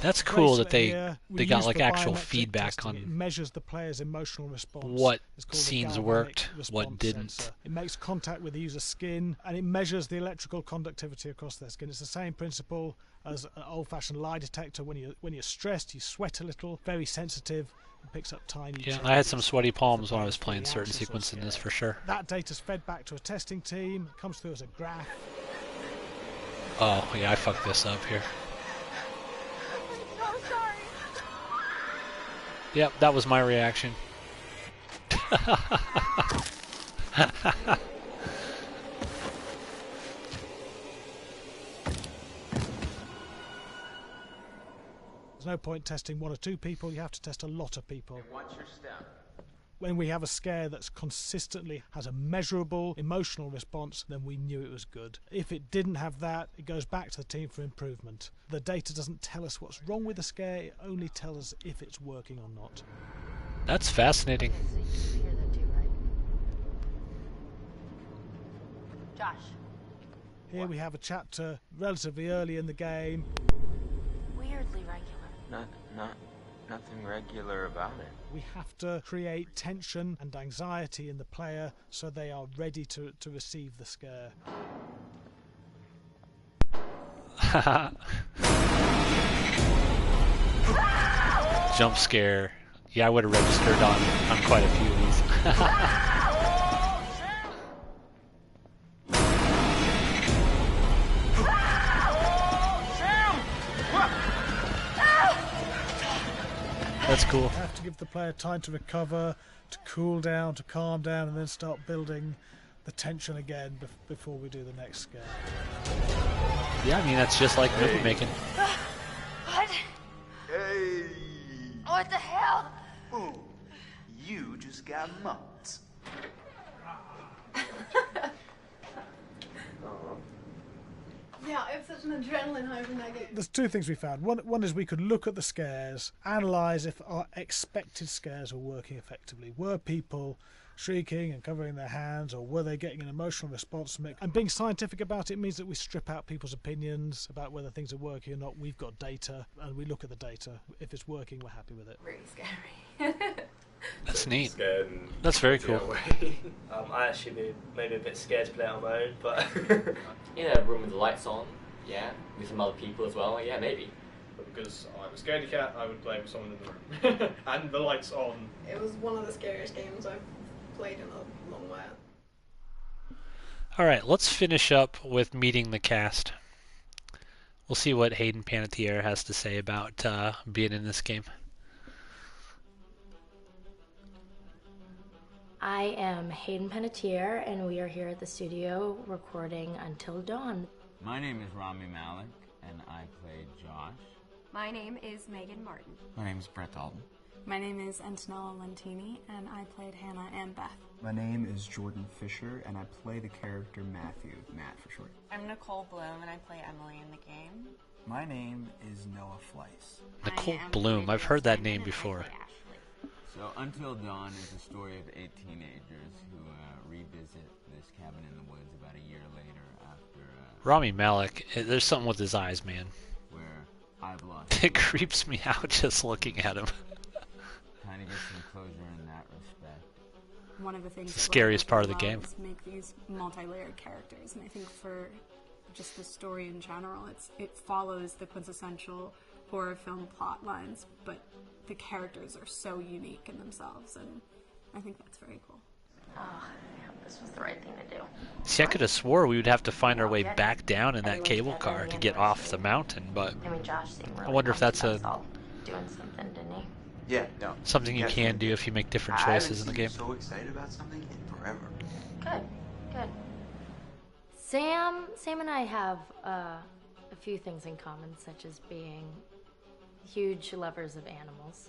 [SPEAKER 1] That's cool that they got
[SPEAKER 23] use
[SPEAKER 1] like
[SPEAKER 23] for
[SPEAKER 1] actual
[SPEAKER 23] biometric
[SPEAKER 1] feedback
[SPEAKER 23] testing. It
[SPEAKER 1] on
[SPEAKER 23] measures the player's emotional response.
[SPEAKER 1] what
[SPEAKER 23] It's called the
[SPEAKER 1] scenes
[SPEAKER 23] galvanic
[SPEAKER 1] worked, what
[SPEAKER 23] response
[SPEAKER 1] didn't.
[SPEAKER 23] sensor. It makes contact with the user's skin, and it measures the electrical conductivity across their skin. It's the same principle as an old-fashioned lie detector. When you're stressed, you sweat a little. Very sensitive. It picks up tiny
[SPEAKER 1] Yeah,
[SPEAKER 23] changes.
[SPEAKER 1] I had some sweaty palms when I was playing certain sequences in this for sure.
[SPEAKER 23] That data's fed back to a testing team. Comes through as a graph.
[SPEAKER 1] Oh, yeah, I fucked this up here.
[SPEAKER 5] I'm so sorry.
[SPEAKER 1] Yep, that was my reaction.
[SPEAKER 23] There's no point testing one or two people. You have to test a lot of people.
[SPEAKER 6] Watch your step.
[SPEAKER 23] When we have a scare that's consistently has a measurable emotional response, then we knew it was good. If it didn't have that, it goes back to the team for improvement. The data doesn't tell us what's wrong with the scare, it only tells us if it's working or not.
[SPEAKER 1] That's fascinating.
[SPEAKER 8] Josh.
[SPEAKER 23] Here we have a chapter relatively early in the game.
[SPEAKER 8] Weirdly regular.
[SPEAKER 6] Nothing regular about it.
[SPEAKER 23] We have to create tension and anxiety in the player so they are ready to receive the scare.
[SPEAKER 1] Jump scare. Yeah, I would have registered on quite a few of these. That's cool.
[SPEAKER 23] You have to give the player time to recover, to cool down, to calm down, and then start building the tension again before we do the next scare.
[SPEAKER 1] Yeah, I mean, that's just like movie making.
[SPEAKER 5] What?
[SPEAKER 6] Hey!
[SPEAKER 5] What the hell?
[SPEAKER 6] Ooh, you just got mumps.
[SPEAKER 5] Yeah, I have such an adrenaline high from that game.
[SPEAKER 23] There's two things we found. One is we could look at the scares, analyse if our expected scares were working effectively. Were people shrieking and covering their hands, or were they getting an emotional response from it? And being scientific about it means that we strip out people's opinions about whether things are working or not. We've got data, and we look at the data. If it's working, we're happy with it.
[SPEAKER 5] Really scary.
[SPEAKER 1] That's neat.
[SPEAKER 2] Scared and
[SPEAKER 1] That's very cool.
[SPEAKER 2] I actually be maybe a bit scared to play on my own, but
[SPEAKER 20] In a room with the lights on, yeah, with some other people as well, yeah, maybe.
[SPEAKER 2] But because I'm a scaredy cat, I would play with someone in the room. And the lights on.
[SPEAKER 5] It was one of the scariest games I've played in a long while.
[SPEAKER 1] Alright, let's finish up with meeting the cast. We'll see what Hayden Panettiere has to say about being in this game.
[SPEAKER 8] I am Hayden Panettiere, and we are here at the studio recording Until Dawn.
[SPEAKER 7] My name is Rami Malek, and I played Josh.
[SPEAKER 12] My name is Megan Martin.
[SPEAKER 7] My name is Brett Dalton.
[SPEAKER 9] My name is Antonella Lentini, and I played Hannah and Beth.
[SPEAKER 24] My name is Jordan Fisher, and I play the character Matthew, Matt for short.
[SPEAKER 25] I'm Nicole Bloom, and I play Emily in the game.
[SPEAKER 24] My name is Noah Fleiss.
[SPEAKER 1] Nicole Bloom, I've heard that name before.
[SPEAKER 7] So, Until Dawn is a story of 8 teenagers who revisit this cabin in the woods about a year later after...
[SPEAKER 1] Rami Malek, there's something with his eyes, man.
[SPEAKER 7] Where I've lost...
[SPEAKER 1] It creeps me out just looking at him.
[SPEAKER 7] Kind of get some closure in that respect.
[SPEAKER 9] One of the things...
[SPEAKER 1] It's the scariest part of the game.
[SPEAKER 9] ...is make these multi-layered characters, and I think for just the story in general, it follows the quintessential horror film plot lines, but the characters are so unique in themselves, and I think that's very cool.
[SPEAKER 8] Oh, yeah, this was the right thing to do.
[SPEAKER 1] See, I could have swore we would have to find our way back down in that cable car to get off the mountain, but
[SPEAKER 8] I mean, Josh seemed really
[SPEAKER 1] I wonder if that's
[SPEAKER 8] doing something, didn't he?
[SPEAKER 6] Yeah, no.
[SPEAKER 1] something you can do if you make different choices in the game.
[SPEAKER 6] I'm so excited about something in forever.
[SPEAKER 8] Good, good. Sam and I have a a few things in common, such as being huge lovers of animals.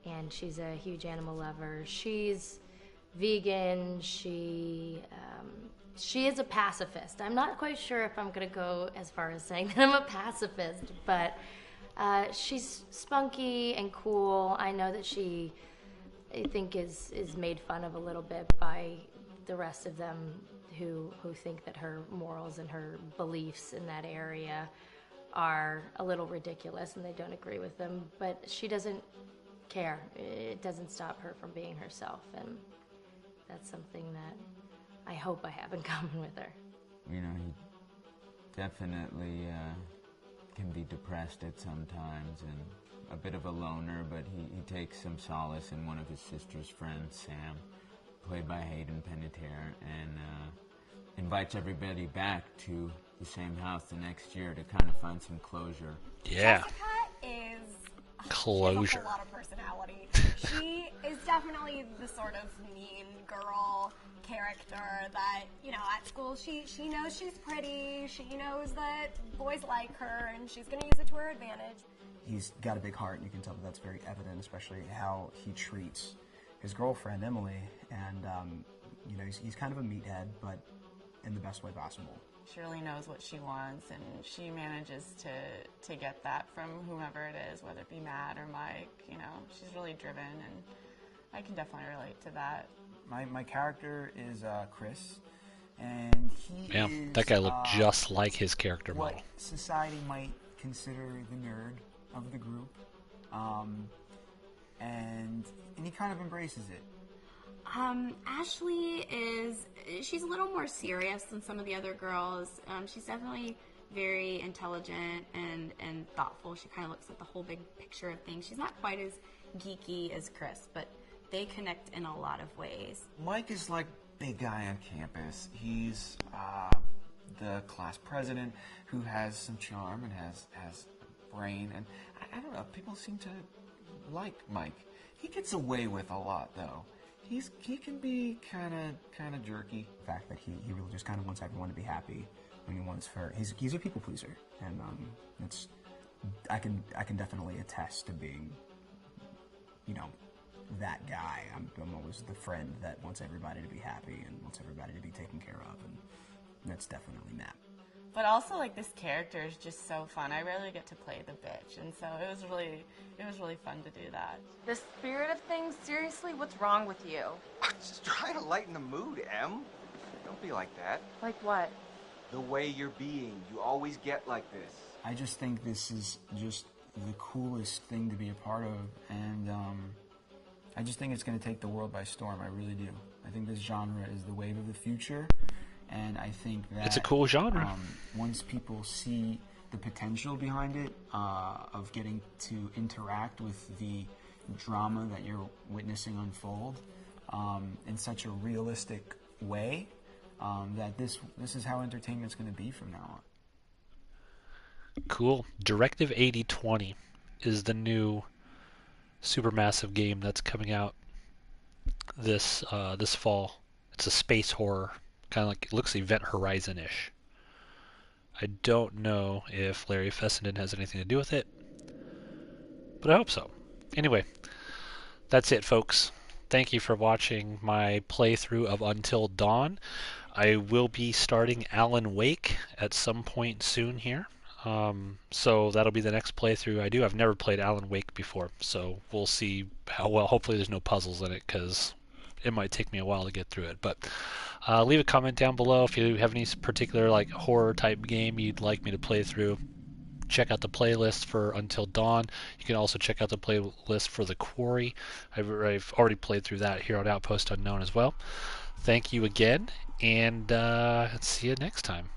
[SPEAKER 8] And she's a huge animal lover. She's vegan. She is a pacifist. I'm not quite sure if I'm going to go as far as saying that I'm a pacifist, but she's spunky and cool. I know that she, I think, is made fun of a little bit by the rest of them who think that her morals and her beliefs in that area are a little ridiculous and they don't agree with them. But she doesn't care. It doesn't stop her from being herself, and that's something that I hope I have in common with her.
[SPEAKER 7] You know, he definitely can be depressed at some times and a bit of a loner, but he takes some solace in one of his sister's friends, Sam, played by Hayden Panettiere, and invites everybody back to the same house the next year to kind of find some closure.
[SPEAKER 1] Yeah.
[SPEAKER 4] Jessica is...
[SPEAKER 1] Closure.
[SPEAKER 4] She has a lot of personality. She is definitely the sort of mean girl character that, you know, at school she knows she's pretty, she knows that boys like her, and she's going to use it to her advantage.
[SPEAKER 24] He's got a big heart, and you can tell that that's very evident, especially how he treats his girlfriend, Emily. And, you know, he's kind of a meathead, but in the best way possible.
[SPEAKER 25] She really knows what she wants, and she manages to get that from whomever it is, whether it be Matt or Mike. You know, she's really driven, and I can definitely relate to that.
[SPEAKER 24] My character is Chris, and he
[SPEAKER 1] Yeah,
[SPEAKER 24] is,
[SPEAKER 1] that guy looked just like his character
[SPEAKER 24] what
[SPEAKER 1] model.
[SPEAKER 24] society might consider the nerd of the group, and he kind of embraces it.
[SPEAKER 9] Ashley she's a little more serious than some of the other girls. She's definitely very intelligent and thoughtful. She kind of looks at the whole big picture of things. She's not quite as geeky as Chris, but they connect in a lot of ways.
[SPEAKER 10] Mike is like big guy on campus. He's the class president who has some charm and has brain, and I don't know, people seem to like Mike. He gets away with a lot, though. He can be kind of jerky.
[SPEAKER 24] The fact that he really just kind of wants everyone to be happy. When he wants he's a people pleaser, and I can definitely attest to being, you know, that guy. I'm always the friend that wants everybody to be happy and wants everybody to be taken care of, and that's definitely Matt.
[SPEAKER 25] But also, like, this character is just so fun. I rarely get to play the bitch, and so it was really fun to do that.
[SPEAKER 5] The spirit of things, seriously, what's wrong with you?
[SPEAKER 10] Just trying to lighten the mood, Em. Don't be like that.
[SPEAKER 5] Like what?
[SPEAKER 10] The way you're being. You always get like this.
[SPEAKER 24] I just think this is just the coolest thing to be a part of, and I just think it's going to take the world by storm. I really do. I think this genre is the wave of the future, and I think that
[SPEAKER 1] It's a cool genre.
[SPEAKER 24] Once people see the potential behind it, of getting to interact with the drama that you're witnessing unfold in such a realistic way, that this is how entertainment's going to be from now on.
[SPEAKER 1] Cool. Directive 8020 is the new supermassive game that's coming out this fall. It's a space horror, kind of like, it looks Event Horizon-ish. I don't know if Larry Fessenden has anything to do with it, but I hope so. Anyway, that's it, folks. Thank you for watching my playthrough of Until Dawn. I will be starting Alan Wake at some point soon here. So that'll be the next playthrough I do. I've never played Alan Wake before, so we'll see how well. Hopefully there's no puzzles in it, because it might take me a while to get through it. But leave a comment down below if you have any particular like horror type game you'd like me to play through. Check out the playlist for Until Dawn. You can also check out the playlist for The Quarry. I've already played through that here on Outpost Unknown as well. Thank you again, and see you next time.